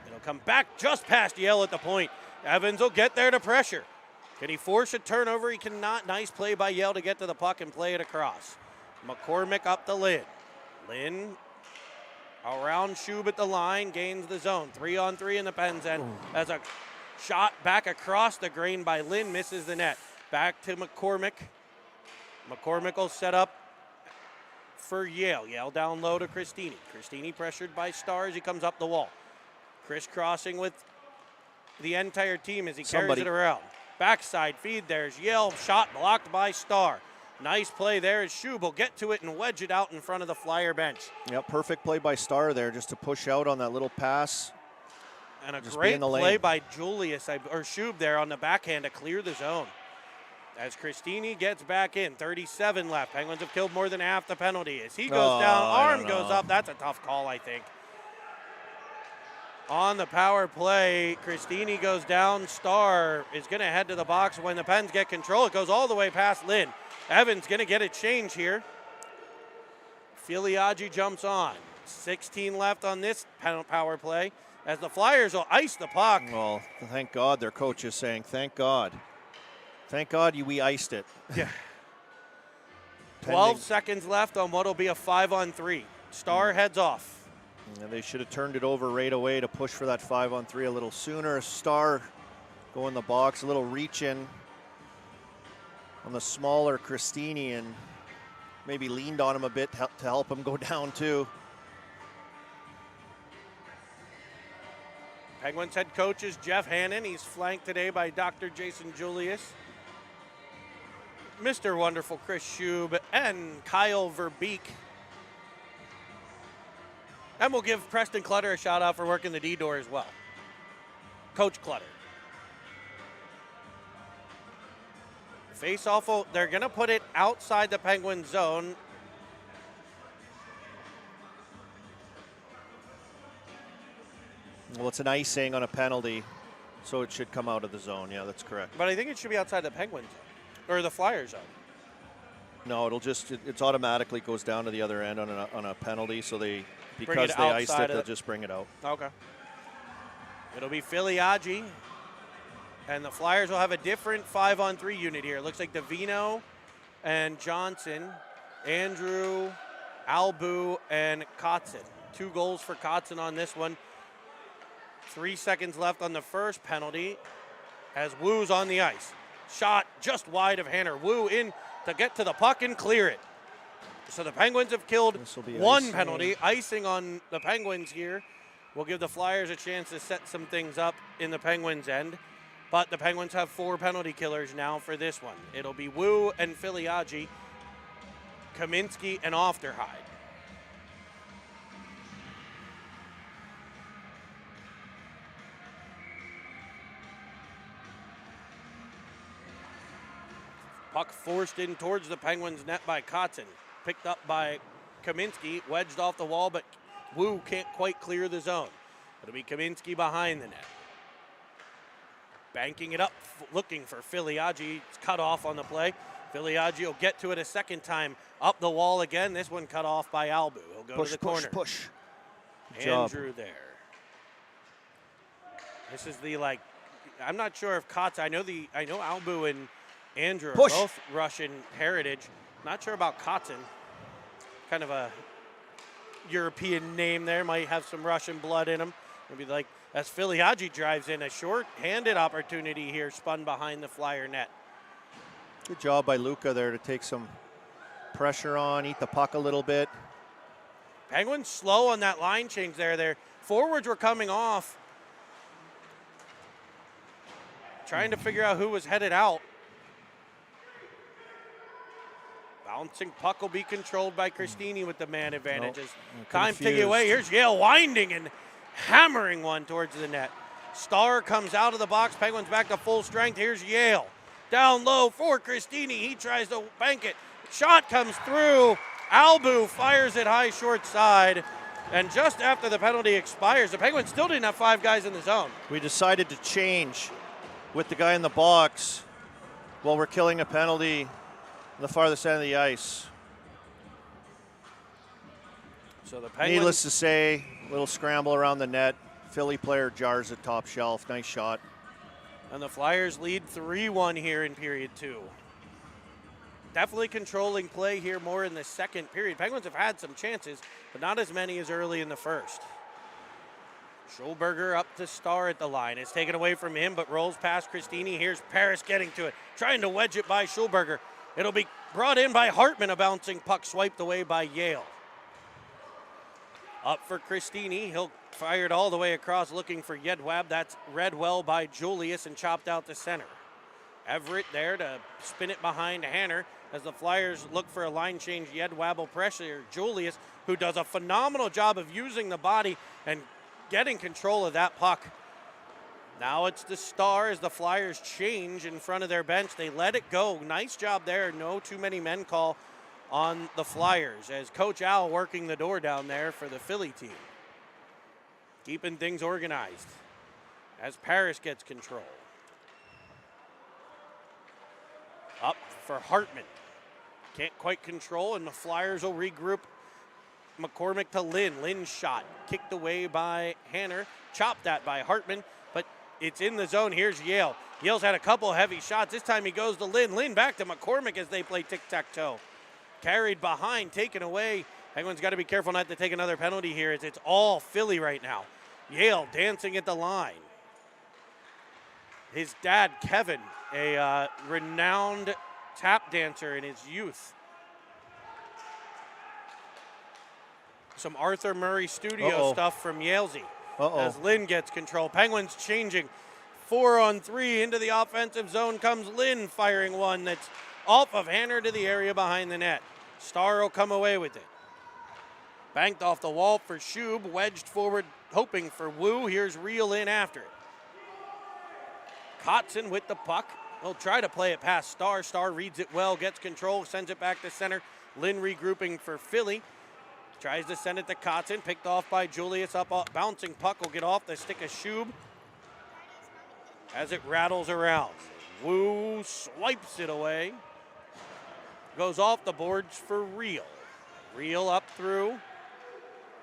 It'll come back just past Yale at the point. Evans will get there to pressure. Can he force a turnover? He cannot. Nice play by Yale to get to the puck and play it across. McCormick up to Lynn. Lynn around Schub at the line, gains the zone. 3-on-3 in the Pens end. As a shot back across the grain by Lynn, misses the net. Back to McCormick. McCormick will set up for Yale. Yale down low to Christini. Christini pressured by Starr as he comes up the wall. Crisscrossing with the entire team as he carries it around. Backside feed, there's Yale. Shot blocked by Starr. Nice play there as Schub will get to it and wedge it out in front of the Flyer bench. Yep, perfect play by Starr there just to push out on that little pass. And a great play by Julius, or Schub there on the backhand to clear the zone. As Christini gets back in, 37 left. Penguins have killed more than half the penalty. As he goes down, arm goes up. That's a tough call, I think. On the power play, Christini goes down. Starr is going to head to the box. When the Pens get control, it goes all the way past Lynn. Evans going to get a change here. Filiaggi jumps on. 16 left on this power play as the Flyers will ice the puck. Well, thank God their coach is saying, thank God. Thank God we iced it. Yeah. 12 seconds left on what will be a 5-on-3. Starr heads off. And they should have turned it over right away to push for that 5-on-3 a little sooner. Starr go in the box, a little reach in on the smaller Christini and maybe leaned on him a bit to help him go down too. Penguins head coach is Jeff Hannon. He's flanked today by Dr. Jason Julius, Mr. Wonderful Chris Schub, and Kyle Verbeek. And we'll give Preston Clutter a shout out for working the D-door as well. Coach Clutter. Face-off, they're going to put it outside the Penguin zone. Well, it's an icing on a penalty, so it should come out of the zone. Yeah, that's correct. But I think it should be outside the Penguin zone, or the Flyers zone. No, it's automatically goes down to the other end on a penalty, so because they iced it, they'll just bring it out. Okay. It'll be Filiaggi. And the Flyers will have a different 5-on-3 unit here. It looks like Davino and Johnson, Andrew, Albu, and Kotzen. 2 goals for Kotzen on this one. 3 seconds left on the first penalty as Wu's on the ice. Shot just wide of Hanner. Wu in to get to the puck and clear it. So the Penguins have killed one penalty. Icing on the Penguins here will give the Flyers a chance to set some things up in the Penguins' end. But the Penguins have 4 penalty killers now for this one. It'll be Wu and Filiaggi, Kaminsky and Ofterhide. Puck forced in towards the Penguins' net by Kotzen. Picked up by Kaminsky, wedged off the wall, but Wu can't quite clear the zone. It'll be Kaminsky behind the net. Banking it up, looking for Filiaggi. It's cut off on the play. Filiaggi will get to it a second time. Up the wall again. This one cut off by Albu. He'll go to the corner. Push. Andrew there. This is the, like, I'm not sure if Kotz, I know Albu and Andrew are both Russian heritage. Not sure about Kotzen. Kind of a European name there. Might have some Russian blood in him. Maybe like as Filiaggi drives in, a short-handed opportunity here, spun behind the Flyer net. Good job by Luka there to take some pressure on, eat the puck a little bit. Penguins slow on that line change there. Their forwards were coming off, trying to figure out who was headed out. Bouncing puck will be controlled by Christini with the man advantages. Time ticking away. Here's Yale winding and hammering one towards the net. Starr comes out of the box. Penguins back to full strength. Here's Yale. Down low for Christini. He tries to bank it. Shot comes through. Albu fires it high short side. And just after the penalty expires, the Penguins still didn't have 5 guys in the zone. We decided to change with the guy in the box while we're killing a penalty on the farthest end of the ice. So the Penguins, needless to say, little scramble around the net. Philly player jars it top shelf. Nice shot. And the Flyers lead 3-1 here in period 2. Definitely controlling play here more in the second period. Penguins have had some chances, but not as many as early in the first. Schulberger up to Starr at the line. It's taken away from him, but rolls past Christini. Here's Paris getting to it, trying to wedge it by Schulberger. It'll be brought in by Hartman, a bouncing puck swiped away by Yale. Up for Christini. He'll fire it all the way across looking for Yedwab. That's read well by Julius and chopped out to center. Everett there to spin it behind Hanner as the Flyers look for a line change. Yedwab will pressure Julius, who does a phenomenal job of using the body and getting control of that puck. Now it's the Star as the Flyers change in front of their bench. They let it go. Nice job there. No too many men call on the Flyers as Coach Al working the door down there for the Philly team. Keeping things organized as Paris gets control. Up for Hartman. Can't quite control, and the Flyers will regroup. McCormick to Lynn. Lynn's shot kicked away by Hanner. Chopped that by Hartman, but it's in the zone. Here's Yale. Yale's had a couple heavy shots. This time he goes to Lynn. Lynn back to McCormick as they play tic-tac-toe. Carried behind, taken away. Penguins got to be careful not to take another penalty here as it's all Philly right now. Yale dancing at the line. His dad, Kevin, a renowned tap dancer in his youth. Some Arthur Murray studio stuff from Yalesy as Lynn gets control. Penguins changing 4-on-3 into the offensive zone comes Lynn, firing one that's off of Hanner to the area behind the net. Starr will come away with it. Banked off the wall for Schub, wedged forward, hoping for Wu. Here's Reel in after it. Kotzen with the puck. He'll try to play it past Starr. Starr reads it well, gets control, sends it back to center. Lynn regrouping for Philly. Tries to send it to Kotzen, picked off by Julius. Up, bouncing puck will get off the stick of Schub as it rattles around. Wu swipes it away. Goes off the boards for Reel. Reel up through.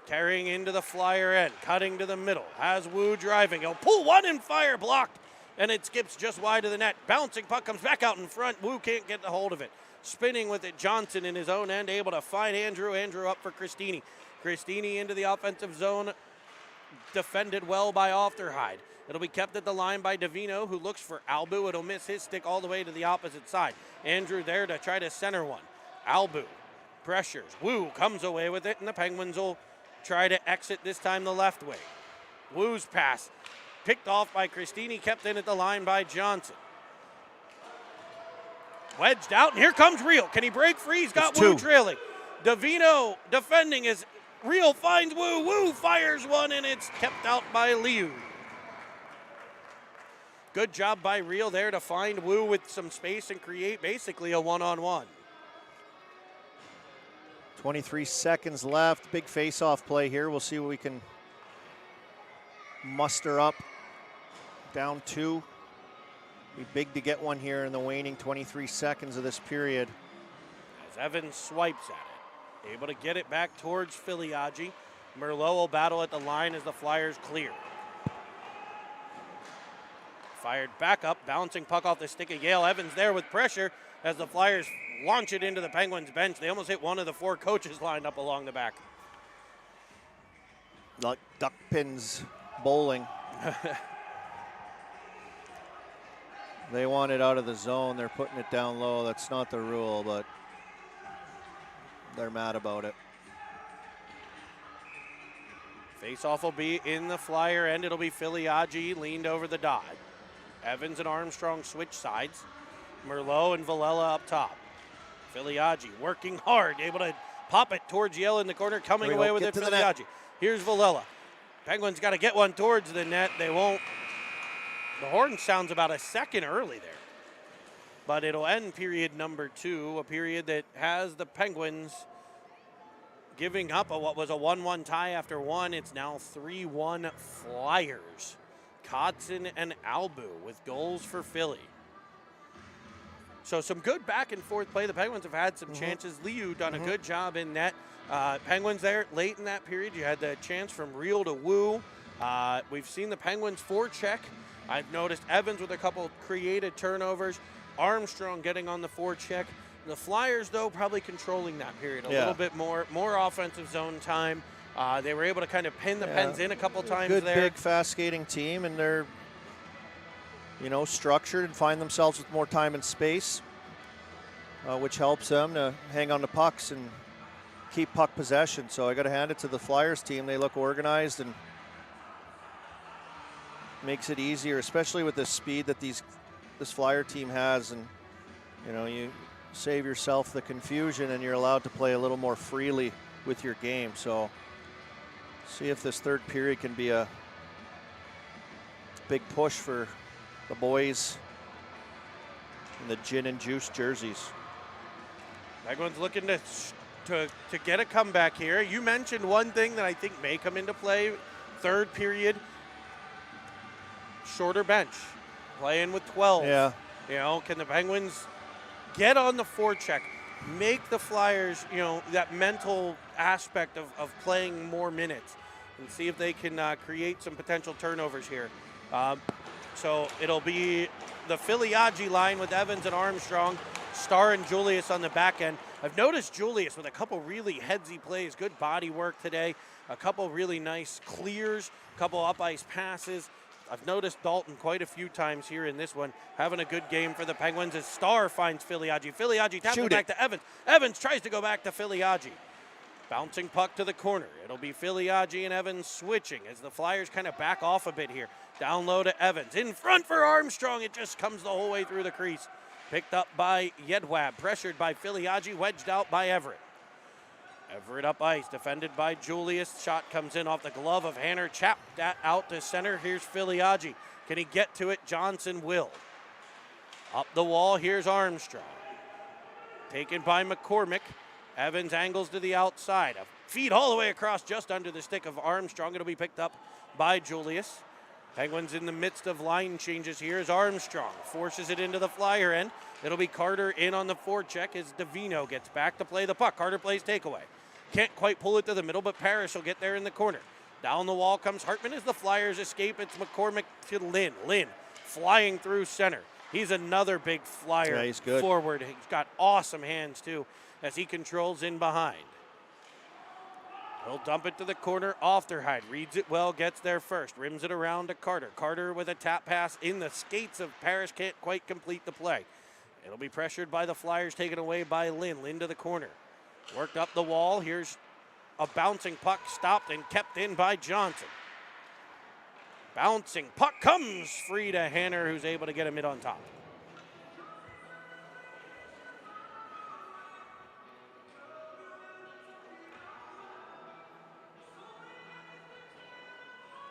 Carrying into the Flyer end. Cutting to the middle. Has Wu driving. He'll pull one and fire, blocked. And it skips just wide of the net. Bouncing puck comes back out in front. Wu can't get the hold of it. Spinning with it, Johnson in his own end, able to find Andrew. Andrew up for Christini. Christini into the offensive zone. Defended well by Ofterhide. It'll be kept at the line by Davino, who looks for Albu. It'll miss his stick all the way to the opposite side. Andrew there to try to center one. Albu pressures. Wu comes away with it, and the Penguins will try to exit this time the left wing. Wu's pass picked off by Christini, kept in at the line by Johnson. Wedged out, and here comes Reel. Can he break free? He's got Wu trailing. Davino defending as Reel finds Wu. Wu fires one, and it's kept out by Liu. Good job by Reel there to find Wu with some space and create basically a one-on-one. 23 seconds left. Big face-off play here. We'll see what we can muster up. Down 2. Be big to get one here in the waning 23 seconds of this period. As Evans swipes at it, able to get it back towards Filiaggi. Merlot will battle at the line as the Flyers clear. Fired back up, bouncing puck off the stick of Yale. Evans there with pressure as the Flyers launch it into the Penguins bench. They almost hit one of the 4 coaches lined up along the back. Like duck pins bowling. They want it out of the zone. They're putting it down low. That's not the rule, but they're mad about it. Face-off will be in the Flyer end. It'll be Filiaggi leaned over the dot. Evans and Armstrong switch sides. Merlot and Villela up top. Filiaggi working hard, able to pop it towards Yale in the corner, coming away with it, Filiaggi. Here's Villela. Penguins got to get one towards the net. They won't. The horn sounds about a second early there. But it'll end period number 2, a period that has the Penguins giving up what was a 1-1 tie after 1. It's now 3-1 Flyers. Kotzen and Albu with goals for Philly. So some good back and forth play. The Penguins have had some chances. Liu done a good job in net. Penguins there late in that period. You had the chance from Reel to Wu. We've seen the Penguins forecheck. I've noticed Evans with a couple created turnovers. Armstrong getting on the forecheck. The Flyers, though, probably controlling that period a little bit more offensive zone time. They were able to kind of pin the Pens in a couple times there. Good, big, fast skating team, and they're, structured and find themselves with more time and space, which helps them to hang on to pucks and keep puck possession. So I got to hand it to the Flyers team. They look organized and makes it easier, especially with the speed that this Flyer team has. And, you save yourself the confusion and you're allowed to play a little more freely with your game. So see if this third period can be a big push for the boys in the gin and juice jerseys. Penguins looking to get a comeback here. You mentioned one thing that I think may come into play. Third period, shorter bench, playing with 12. Yeah. Can the Penguins get on the forecheck, make the Flyers, that mental aspect of playing more minutes, and see if they can create some potential turnovers here. So it'll be the Filiaggi line with Evans and Armstrong, Starr and Julius on the back end. I've noticed Julius with a couple really headsy plays, good body work today, a couple really nice clears, a couple up ice passes. I've noticed Dalton quite a few times here in this one, having a good game for the Penguins as Starr finds Filiaggi. Filiaggi taps it back to Evans. Evans tries to go back to Filiaggi. Bouncing puck to the corner. It'll be Filiaggi and Evans switching as the Flyers kind of back off a bit here. Down low to Evans. In front for Armstrong. It just comes the whole way through the crease. Picked up by Yedwab. Pressured by Filiaggi. Wedged out by Everett. Everett up ice. Defended by Julius. Shot comes in off the glove of Hanner. Chapped that out to center. Here's Filiaggi. Can he get to it? Johnson will. Up the wall. Here's Armstrong. Taken by McCormick. Evans angles to the outside. A feed all the way across just under the stick of Armstrong. It'll be picked up by Julius. Penguins in the midst of line changes here as Armstrong forces it into the Flyer end. It'll be Carter in on the forecheck as Davino gets back to play the puck. Carter plays takeaway. Can't quite pull it to the middle, but Parrish will get there in the corner. Down the wall comes Hartman as the Flyers escape. It's McCormick to Lynn. Lynn flying through center. He's another big Flyer. Yeah, he's good. Forward. He's got awesome hands, too, as he controls in behind. He'll dump it to the corner. Ofterhide reads it well, gets there first. Rims it around to Carter. Carter with a tap pass in the skates of Parrish. Can't quite complete the play. It'll be pressured by the Flyers, taken away by Lynn. Lynn to the corner. Worked up the wall. Here's a bouncing puck stopped and kept in by Johnson. Bouncing puck comes free to Hanner, who's able to get him in on top.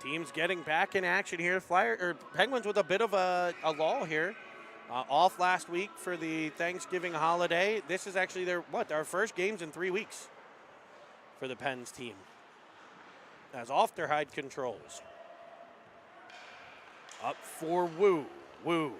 Teams getting back in action here. Penguins with a bit of a lull here. Off last week for the Thanksgiving holiday. This is actually our first games in 3 weeks. for the Pens team. As Ofterhide controls. Up for Wu. Wu.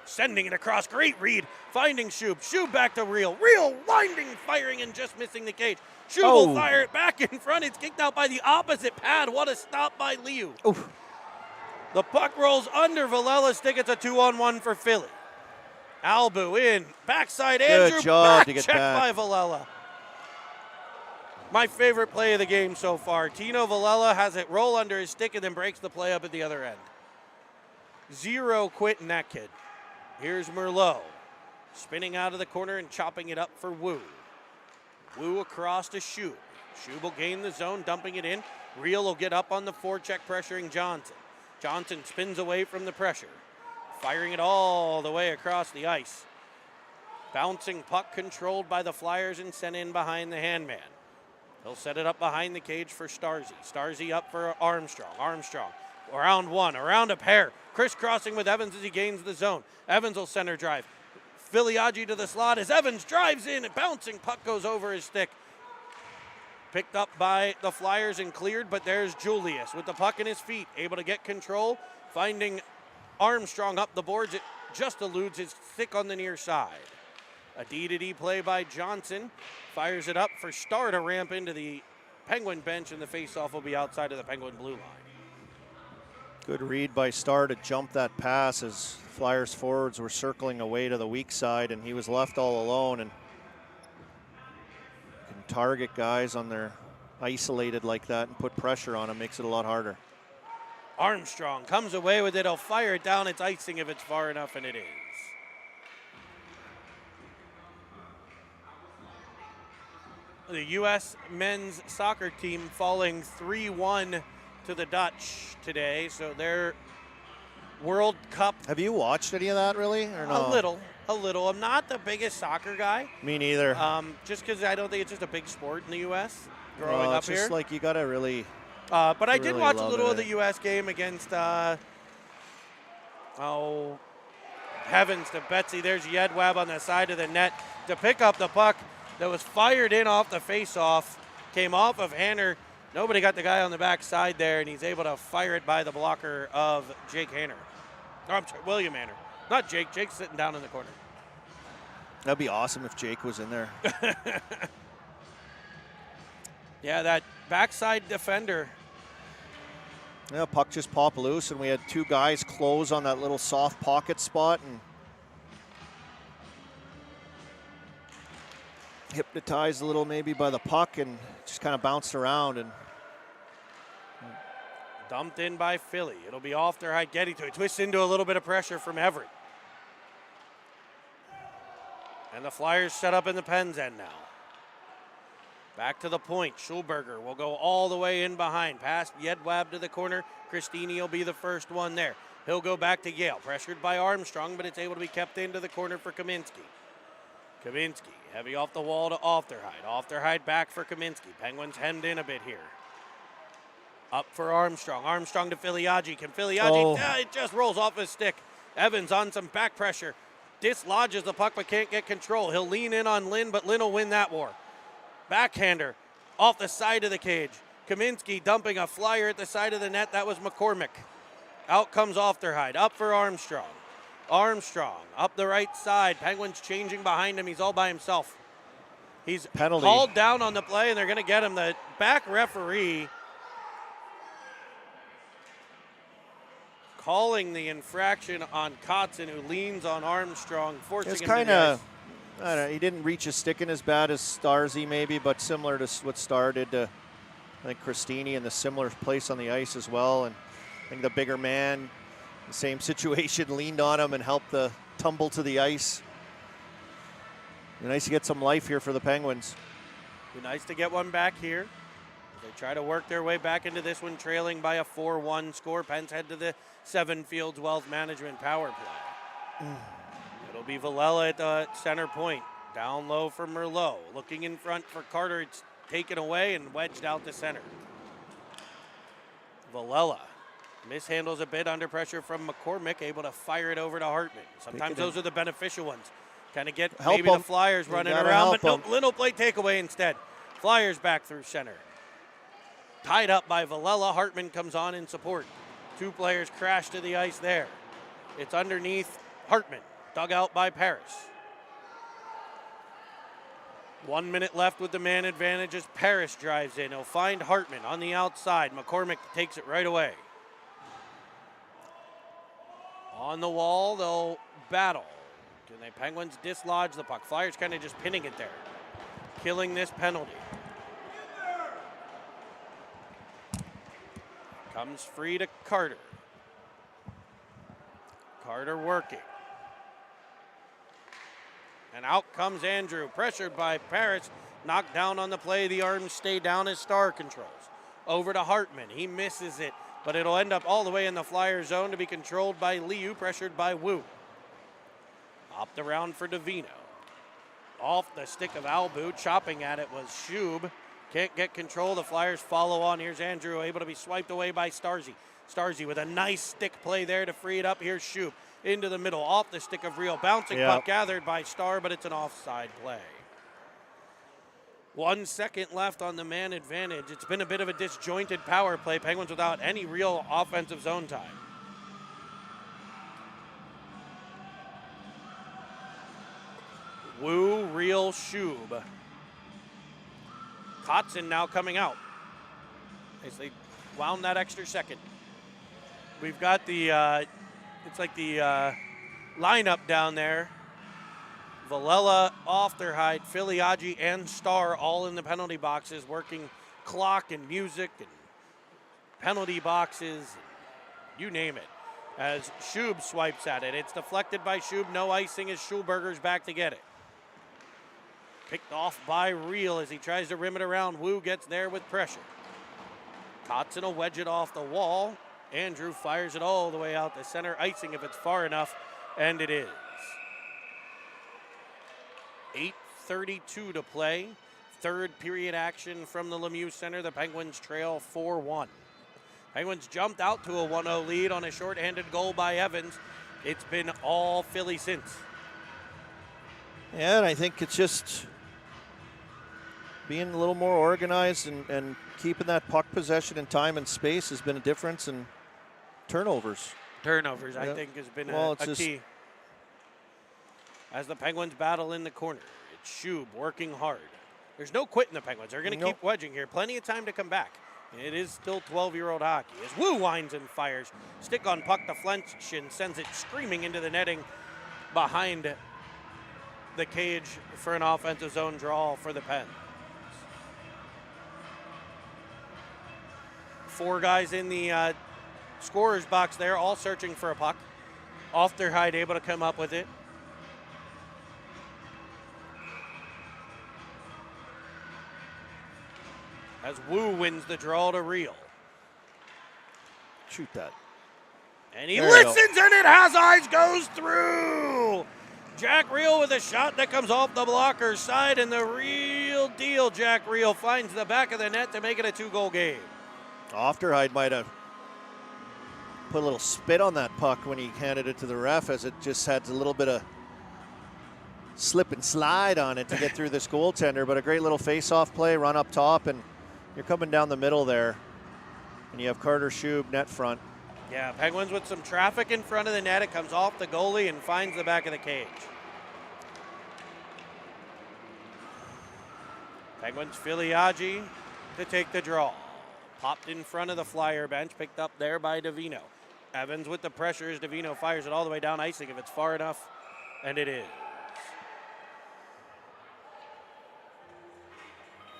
Sending it across. Great read. Finding Shub. Shub back to Real. Real winding, firing, and just missing the cage. Shub will fire it back in front. It's kicked out by the opposite pad. What a stop by Liu. Oof. The puck rolls under Valella's stick. It's a 2-on-1 for Philly. Albu in. Backside Andrew. Good job back to get check back. by Valella. My favorite play of the game so far. Tino Valella has it roll under his stick and then breaks the play up at the other end. 0 quit in that kid. Here's Merlot. Spinning out of the corner and chopping it up for Wu. Wu across to Shub. Shub will gain the zone, dumping it in. Real will get up on the forecheck, pressuring Johnson. Johnson spins away from the pressure. Firing it all the way across the ice. Bouncing puck controlled by the Flyers and sent in behind the handman. He'll set it up behind the cage for Starzy. Starzy up for Armstrong. Armstrong around one, around a pair. Crisscrossing with Evans as he gains the zone. Evans will center drive. Filiaggi to the slot as Evans drives in. A bouncing puck goes over his stick. Picked up by the Flyers and cleared, but there's Julius with the puck in his feet. Able to get control. Finding Armstrong up the boards. It just eludes his stick on the near side. A D-to-D play by Johnson. Fires it up for Starr to ramp into the Penguin bench, and the faceoff will be outside of the Penguin blue line. Good read by Starr to jump that pass as Flyers forwards were circling away to the weak side, and he was left all alone. And can target guys on their isolated like that and put pressure on them, makes it a lot harder. Armstrong comes away with it. He'll fire it down. It's icing if it's far enough, and it is. The U.S. men's soccer team falling 3-1 to the Dutch today, so their World Cup. Have you watched any of that, really, or no? A little. I'm not the biggest soccer guy. Me neither. Just because I don't think it's just a big sport in the U.S. growing up it's here. just like you gotta really. But I did really watch a love little it. of the U.S. game against. Heavens to Betsy! There's Yedwab on the side of the net to pick up the puck that was fired in off the face-off. Came off of Hanner. Nobody got the guy on the back side there, and he's able to fire it by the blocker of Jake Hanner. Oh, I'm sorry, William Hanner. Not Jake. Jake's sitting down in the corner. That'd be awesome if Jake was in there. Yeah, that backside defender. Yeah, puck just popped loose, and we had two guys close on that little soft pocket spot, and hypnotized a little maybe by the puck, and just kind of bounced around and dumped in by Philly. It'll be off their height, getting to it. Twists into a little bit of pressure from Everett. And the Flyers set up in the Pens end now. Back to the point. Schulberger will go all the way in behind. Past Yedwab to the corner. Christini will be the first one there. He'll go back to Yale. Pressured by Armstrong, but it's able to be kept into the corner for Kaminsky. Kaminsky, heavy off the wall to Ofterhide. Ofterhide back for Kaminsky. Penguins hemmed in a bit here. Up for Armstrong. Armstrong to Filiaggi. Can Filiaggi? It just rolls off his stick. Evans on some back pressure. Dislodges the puck but can't get control. He'll lean in on Lynn, but Lynn will win that war. Backhander off the side of the cage. Kaminsky dumping a flyer at the side of the net. That was McCormick. Out comes Ofterhide. Up for Armstrong. Armstrong up the right side. Penguins changing behind him. He's all by himself. He's penalty called down on the play, and they're going to get him. The back referee calling the infraction on Kotzen, who leans on Armstrong, forcing him to the ice. It's kind of, I don't know, he didn't reach his stick in as bad as Starzy maybe, but similar to what Starr did to, I think, Christini in the similar place on the ice as well. And I think the bigger man, the same situation, leaned on him and helped the tumble to the ice. Be nice to get some life here for the Penguins. Be nice to get one back here. They try to work their way back into this one, trailing by a 4-1 score. Pens head to the Seven Fields Wealth Management power play. It'll be Valella at the center point. Down low for Merlot. Looking in front for Carter. It's taken away and wedged out to center. Valella mishandles a bit under pressure from McCormick, able to fire it over to Hartman. Sometimes those are the beneficial ones. Kind of get maybe the Flyers running around, but no, Lynn will play takeaway instead. Flyers back through center. Tied up by Villela. Hartman comes on in support. Two players crash to the ice there. It's underneath Hartman, dug out by Paris. 1 minute left with the man advantage as Paris drives in. He'll find Hartman on the outside. McCormick takes it right away. On the wall, they'll battle. Can the Penguins dislodge the puck? Flyers kind of just pinning it there, killing this penalty. Comes free to Carter. Carter working. And out comes Andrew, pressured by Paris. Knocked down on the play. The arms stay down as Starr controls. Over to Hartman. He misses it, but it'll end up all the way in the Flyer zone to be controlled by Liu, pressured by Wu. Hopped around for Davino. Off the stick of Albu. Chopping at it was Shub. Can't get control. The Flyers follow on. Here's Andrew, able to be swiped away by Starzy. Starzy with a nice stick play there to free it up. Here's Shub into the middle, off the stick of Real. Bouncing puck gathered by Starr, but it's an offside play. 1 second left on the man advantage. It's been a bit of a disjointed power play. Penguins without any real offensive zone time. Wu, Real, Shub. Kotzen now coming out as they wound that extra second. We've got the, it's like the lineup down there. Villela, Ofterhide, Filiaggi, and Starr all in the penalty boxes, working clock and music and penalty boxes, you name it. As Shub swipes at it. It's deflected by Shub. No icing as Schulberger's back to get it. Picked off by Real as he tries to rim it around. Wu gets there with pressure. Kotzen will wedge it off the wall. Andrew fires it all the way out the center. Icing if it's far enough, and it is. 8:32 to play. Third period action from the Lemieux Center. The Penguins trail 4-1. Penguins jumped out to a 1-0 lead on a shorthanded goal by Evans. It's been all Philly since. Yeah, and I think it's just being a little more organized and keeping that puck possession in time and space has been a difference in turnovers. Turnovers, I think, has been a key. As the Penguins battle in the corner, it's Shub working hard. There's no quitting the Penguins. They're going to keep wedging here. Plenty of time to come back. It is still 12-year-old hockey. As Wu winds and fires. Stick on puck deflection sends it screaming into the netting behind the cage for an offensive zone draw for the Pens. 4 guys in the scorer's box there, all searching for a puck. Ofterhide able to come up with it. As Wu wins the draw to Real. Shoot that. And he listens, and it has eyes, goes through. Jack Real with a shot that comes off the blocker's side, and the real deal, Jack Real finds the back of the net to make it a 2-goal game. Ofterhide might have put a little spit on that puck when he handed it to the ref, as it just had a little bit of slip and slide on it to get through this goaltender. But a great little face-off play, run up top, and you're coming down the middle there, and you have Carter Shub net front. Yeah, Penguins with some traffic in front of the net. It comes off the goalie and finds the back of the cage. Penguins Filiaggi to take the draw. Popped in front of the Flyer bench, picked up there by Davino. Evans with the pressure as Davino fires it all the way down icing if it's far enough, and it is.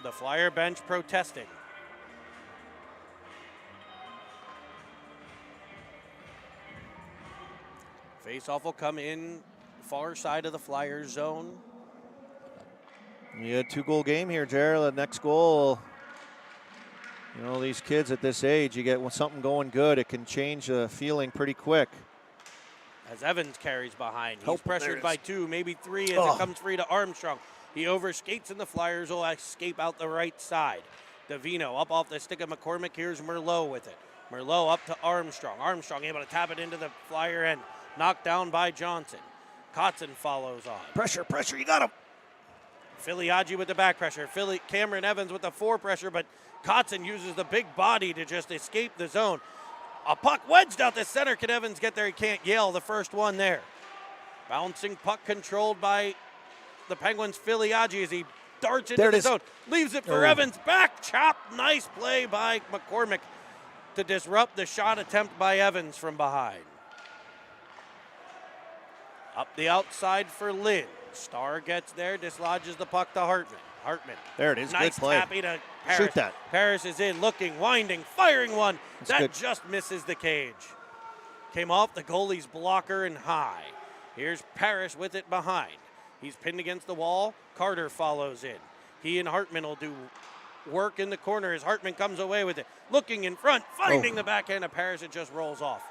The Flyer bench protesting. Faceoff will come in far side of the Flyers zone. You had 2-goal game here, Jared. The next goal, you know, these kids at this age, you get something going good, it can change the feeling pretty quick. As Evans carries behind, he's pressured by 2, maybe 3 as it comes free to Armstrong. He overskates and the Flyers will escape out the right side. Davino up off the stick of McCormick. Here's Merlot with it. Merlot up to Armstrong. Armstrong able to tap it into the Flyer end. Knocked down by Johnson. Kotzen follows on. Pressure, you got him. Filiaggi with the back pressure. Cameron Evans with the fore pressure, but Kotzen uses the big body to just escape the zone. A puck wedged out the center. Can Evans get there? He can't. Yell, the first one there. Bouncing puck controlled by the Penguins. Filiaggi as he darts into the zone. Leaves it for Evans. Back chop. Nice play by McCormick to disrupt the shot attempt by Evans from behind. Up the outside for Lynn. Star gets there, dislodges the puck to Hartman. There it is. Nice good play. tappy to Paris. Shoot that. Paris is in, looking, winding, firing one. That good. just misses the cage. Came off the goalie's blocker and high. Here's Paris with it behind. He's pinned against the wall. Carter follows in. He and Hartman will do work in the corner as Hartman comes away with it. Looking in front, finding the backhand of Paris. It just rolls off.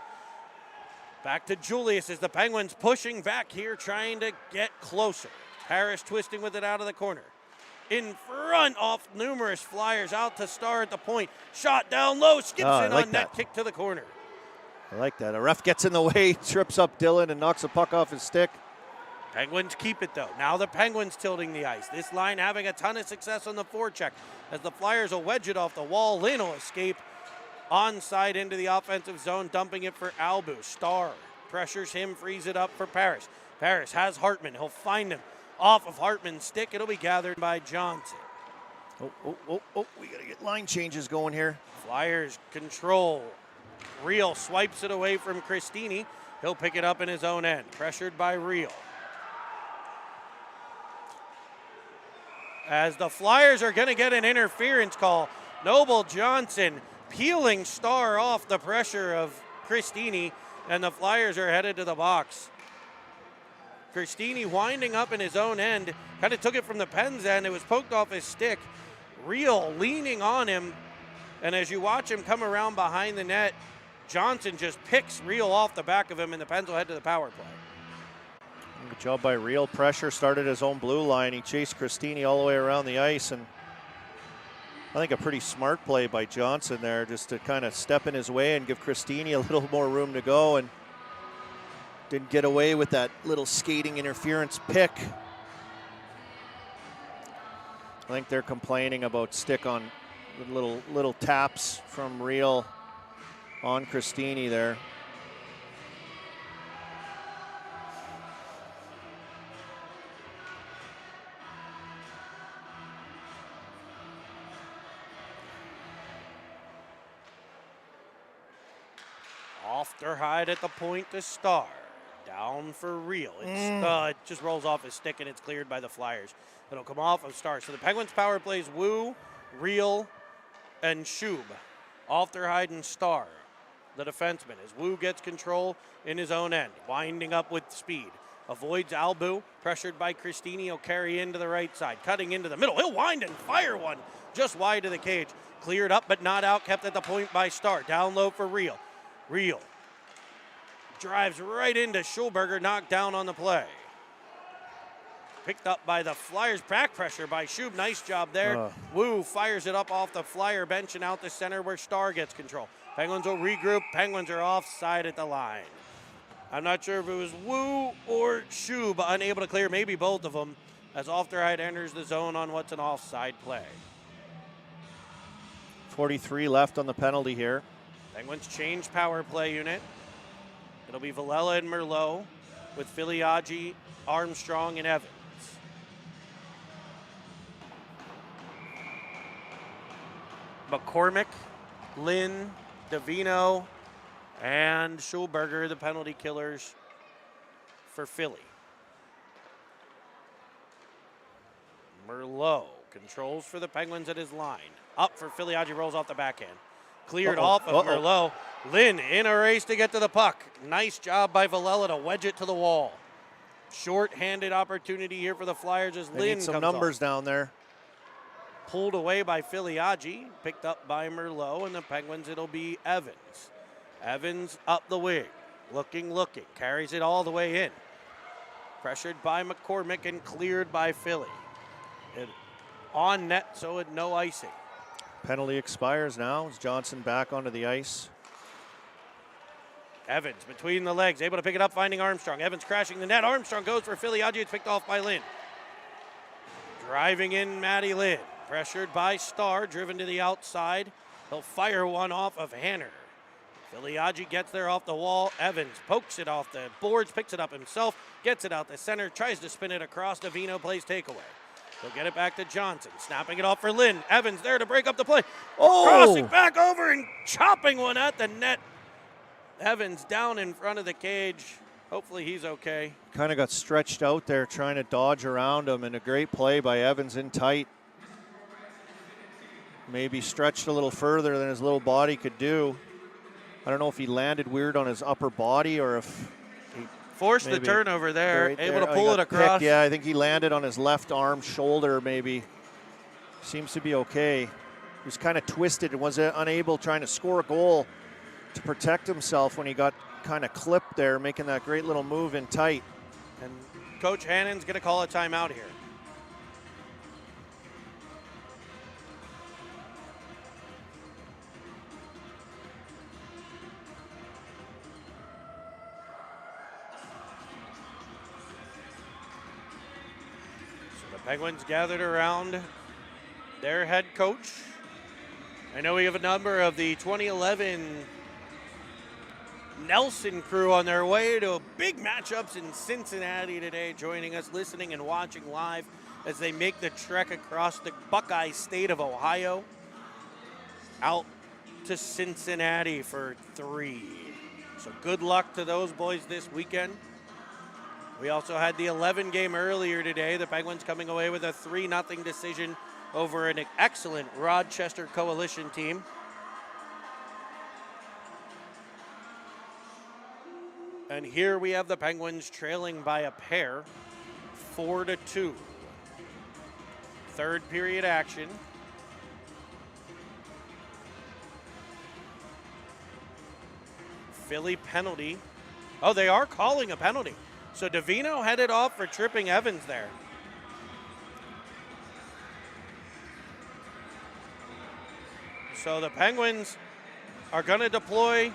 Back to Julius as the Penguins pushing back here, trying to get closer. Paris twisting with it out of the corner. In front off numerous Flyers, out to Star at the point. Shot down low, skips in on net, kick to the corner. I like that. A ref gets in the way, trips up Dylan and knocks a puck off his stick. Penguins keep it though. Now the Penguins tilting the ice. This line having a ton of success on the forecheck. As the Flyers will wedge it off the wall, Lynn will escape. Onside into the offensive zone, dumping it for Albu. Star pressures him, frees it up for Paris. Paris has Hartman. He'll find him. Off of Hartman's stick, it'll be gathered by Johnson. We got to get line changes going here. Flyers control. Reel swipes it away from Christini. He'll pick it up in his own end. Pressured by Reel. As the Flyers are going to get an interference call. Noble Johnson peeling Star off the pressure of Christini, and the Flyers are headed to the box. Christini winding up in his own end, kind of took it from the Pens end. It was poked off his stick. Reel leaning on him, and as you watch him come around behind the net, Johnson just picks Reel off the back of him, and the Pens will head to the power play. Good job by Reel. Pressure started his own blue line. He chased Christini all the way around the ice, and I think a pretty smart play by Johnson there, just to kind of step in his way and give Christini a little more room to go, and didn't get away with that little skating interference pick. I think they're complaining about stick on little taps from Reel on Christini there. Ofterhide at the point to Star. Down for Reel. It just rolls off his stick and it's cleared by the Flyers. It'll come off of Star. So the Penguins power plays Wu, Reel, and Shub. Ofterhide and Star, the defenseman, as Wu gets control in his own end. Winding up with speed. Avoids Albu. Pressured by Christini. He'll carry into the right side. Cutting into the middle. He'll wind and fire one just wide of the cage. Cleared up but not out. Kept at the point by Star. Down low for Reel. Reel drives right into Schulberger, knocked down on the play. Picked up by the Flyers, back pressure by Schub. Nice job there. Wu fires it up off the Flyer bench and out the center where Star gets control. Penguins will regroup. Penguins are offside at the line. I'm not sure if it was Wu or Schub unable to clear, maybe both of them, as Ofterhide enters the zone on what's an offside play. 43 left on the penalty here. Penguins change power play unit. It'll be Villela and Merlot with Filiaggi, Armstrong, and Evans. McCormick, Lynn, Davino, and Schulberger, the penalty killers for Philly. Merlot controls for the Penguins at his line. Up for Filiaggi, rolls off the backhand. Cleared off of Merlot. Lynn in a race to get to the puck. Nice job by Villela to wedge it to the wall. Short-handed opportunity here for the Flyers as Lynn need some comes numbers off. down there. Pulled away by Filiaggi, picked up by Merlot, and the Penguins, it'll be Evans. Evans up the wing, looking, carries it all the way in. Pressured by McCormick and cleared by Philly. On net, so no icing. Penalty expires now as Johnson back onto the ice. Evans between the legs, able to pick it up, finding Armstrong. Evans crashing the net. Armstrong goes for Filiaggi. It's picked off by Lynn. Driving in Matty Lynn. Pressured by Starr, driven to the outside. He'll fire one off of Hanner. Filiaggi gets there off the wall. Evans pokes it off the boards, picks it up himself, gets it out the center, tries to spin it across. Davino plays takeaway. He'll get it back to Johnson, snapping it off for Lynn. Evans there to break up the play. Oh! Crossing back over and chopping one at the net. Evans down in front of the cage. Hopefully he's okay. Kind of got stretched out there trying to dodge around him, and a great play by Evans in tight. Maybe stretched a little further than his little body could do. I don't know if he landed weird on his upper body or if he forced the turnover there, right able there. to pull it across. Picked. Yeah, I think he landed on his left arm, shoulder maybe. Seems to be okay. He was kind of twisted and was unable trying to score a goal to protect himself when he got kind of clipped there, making that great little move in tight. And Coach Hannon's going to call a timeout here. Penguins gathered around their head coach. I know we have a number of the 2011 Nelson crew on their way to big matchups in Cincinnati today, joining us, listening and watching live as they make the trek across the Buckeye state of Ohio out to Cincinnati for 3. So good luck to those boys this weekend. We also had the 11 game earlier today. The Penguins coming away with a 3-0 decision over an excellent Rochester Coalition team. And here we have the Penguins trailing by a pair, 4-2. Third period action. Philly penalty. Oh, they are calling a penalty. So Davino headed off for tripping Evans there. So the Penguins are going to deploy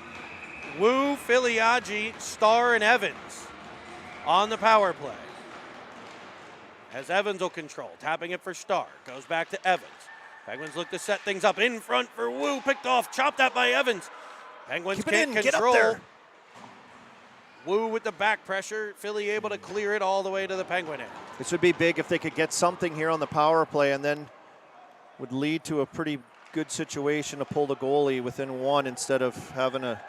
Wu, Filiaggi, Starr, and Evans on the power play. As Evans will control, tapping it for Starr. Goes back to Evans. Penguins look to set things up in front for Wu. Picked off, chopped out by Evans. Penguins can't control. Get up there. Wu with the back pressure. Philly able to clear it all the way to the Penguin end. This would be big if they could get something here on the power play, and then would lead to a pretty good situation to pull the goalie within one instead of having a...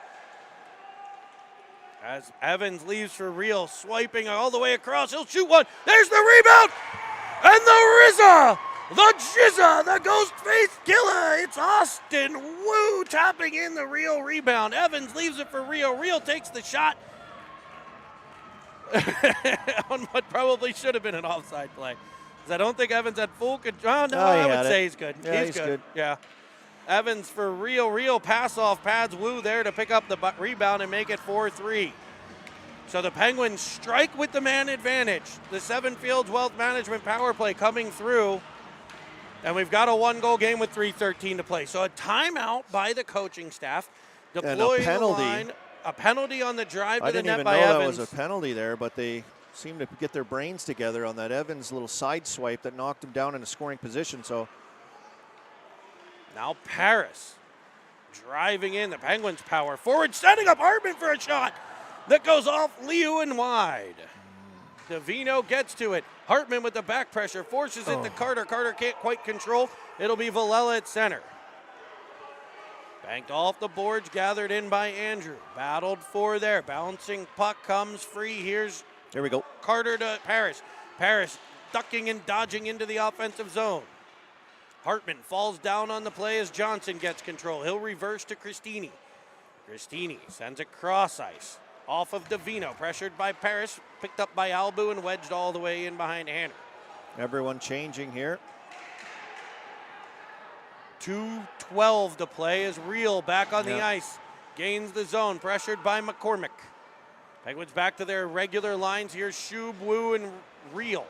As Evans leaves for real, swiping all the way across. He'll shoot one. There's the rebound. And the Rizza, the Jizza, the ghost face killer. It's Austin Wu tapping in the Real rebound. Evans leaves it for Real. Real takes the shot on what probably should have been an offside play. Because I don't think Evans had full control. Oh, no, I would say he's good. Yeah, he's good. Yeah. Evans for Real. Real pass off pads. Wu there to pick up the rebound and make it 4-3. So the Penguins strike with the man advantage. The Seven Fields Wealth Management power play coming through. And we've got a 1-goal game with 3:13 to play. So a timeout by the coaching staff. Deploying the line. A penalty on the drive to the net by Evans. I didn't even know that was a penalty there, but they seem to get their brains together on that Evans little side swipe that knocked him down in a scoring position. So now Paris driving in. The Penguins power forward, setting up Hartman for a shot that goes off Liu and wide. Davino gets to it. Hartman with the back pressure forces it to Carter. Carter can't quite control. It'll be Villela at center. Banked off the boards, gathered in by Andrew. Battled for there. Bouncing puck comes free. There we go. Carter to Paris. Paris ducking and dodging into the offensive zone. Hartman falls down on the play as Johnson gets control. He'll reverse to Cristini. Cristini sends it cross ice. Off of Davino, pressured by Paris, picked up by Albu and wedged all the way in behind Hanner. Everyone changing here. 2:12 to play as Real back on the ice. Gains the zone, pressured by McCormick. Penguins back to their regular lines here. Shub, Wu, and Real.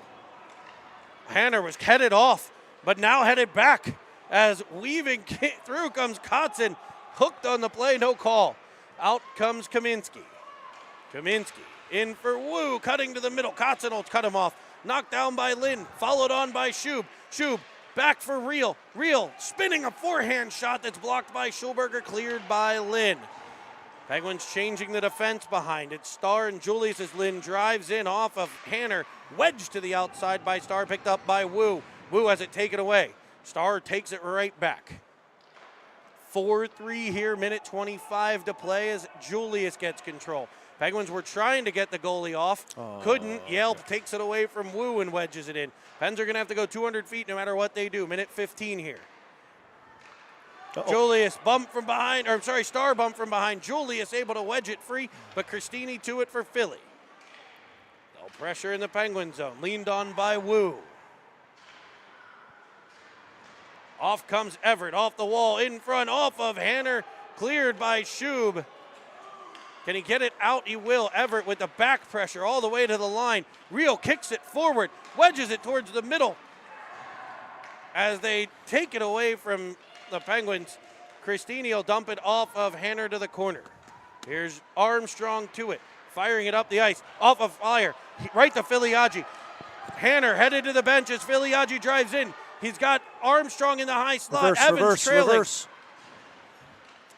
Hanner was headed off, but now headed back as weaving through comes Kotzen. Hooked on the play, no call. Out comes Kaminsky. Kaminsky in for Wu, cutting to the middle. Kotzen will cut him off. Knocked down by Lynn, followed on by Schub. Schub back for Real. Real spinning a forehand shot that's blocked by Schulberger, cleared by Lynn. Penguins changing the defense behind it. Starr and Julius as Lynn drives in off of Hanner. Wedged to the outside by Starr, picked up by Wu. Wu has it taken away. Starr takes it right back. 4-3 here, minute 25 to play as Julius gets control. Penguins were trying to get the goalie off. Couldn't. Yelp takes it away from Wu and wedges it in. Pens are going to have to go 200 feet no matter what they do. Minute 15 here. Julius bumped from behind, Starr bumped from behind. Julius able to wedge it free, but Christini to it for Philly. No pressure in the Penguin zone. Leaned on by Wu. Off comes Everett, off the wall, in front, off of Hanner, cleared by Schub. Can he get it out? He will. Everett with the back pressure all the way to the line. Real kicks it forward, wedges it towards the middle. As they take it away from the Penguins, Christini will dump it off of Hanner to the corner. Here's Armstrong to it, firing it up the ice, off of Flyer, right to Filiaggi. Hanner headed to the bench as Filiaggi drives in. He's got Armstrong in the high slot. Evans trailing.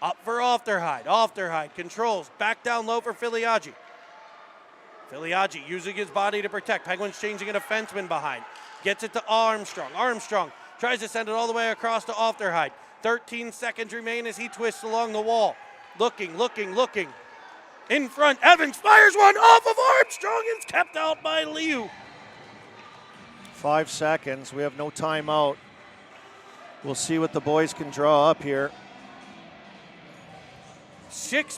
Up for Ofterhide. Ofterhide controls. Back down low for Filiaggi. Filiaggi using his body to protect. Penguins changing a defenseman behind. Gets it to Armstrong. Armstrong tries to send it all the way across to Ofterhide. 13 seconds remain as he twists along the wall. Looking. In front, Evans fires one off of Armstrong. It's kept out by Liu. 5 seconds. We have no timeout. We'll see what the boys can draw up here.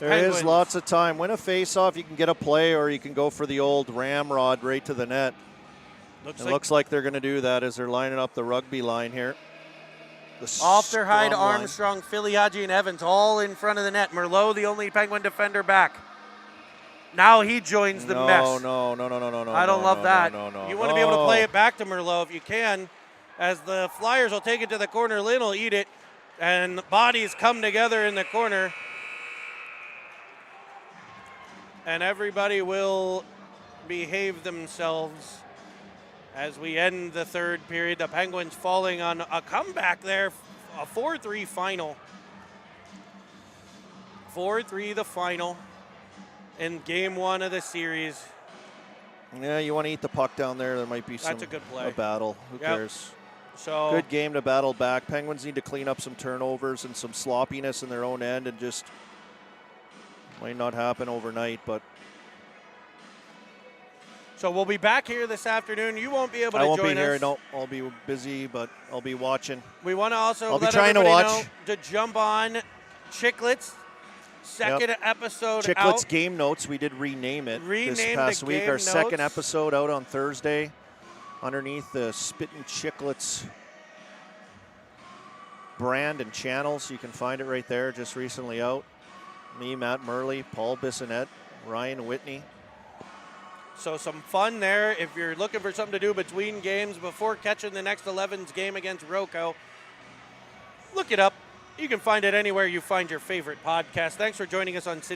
There is lots of time. Win a face-off, you can get a play, or you can go for the old ramrod right to the net. Looks like they're going to do that as they're lining up the rugby line here. Ofterhide, Armstrong, Filiaggi, and Evans all in front of the net. Merlot, the only Penguin defender back. Now he joins the mess. No. I don't love that. You want to be able to play it back to Merlot if you can, as the Flyers will take it to the corner. Lynn will eat it, and the bodies come together in the corner. And everybody will behave themselves as we end the third period. The Penguins falling on a comeback there, a 4-3 final. 4-3 the final in game one of the series. Yeah, you want to eat the puck down there. There might be That's a good play. A battle. Who cares? So good game to battle back. Penguins need to clean up some turnovers and some sloppiness in their own end, and just might not happen overnight, but. So we'll be back here this afternoon. You won't be able to join us. I won't be here. No, I'll be busy, but I'll be watching. We want to also let everybody know to jump on Chicklets. Second episode Chicklets out. Game Notes. We did rename it this past week. Our second episode out on Thursday underneath the Spittin' Chicklets brand and channels. You can find it right there, just recently out. Me, Matt Murley, Paul Bissonnette, Ryan Whitney. So some fun there if you're looking for something to do between games before catching the next 11's game against Rocco. Look it up. You can find it anywhere you find your favorite podcast. Thanks for joining us on City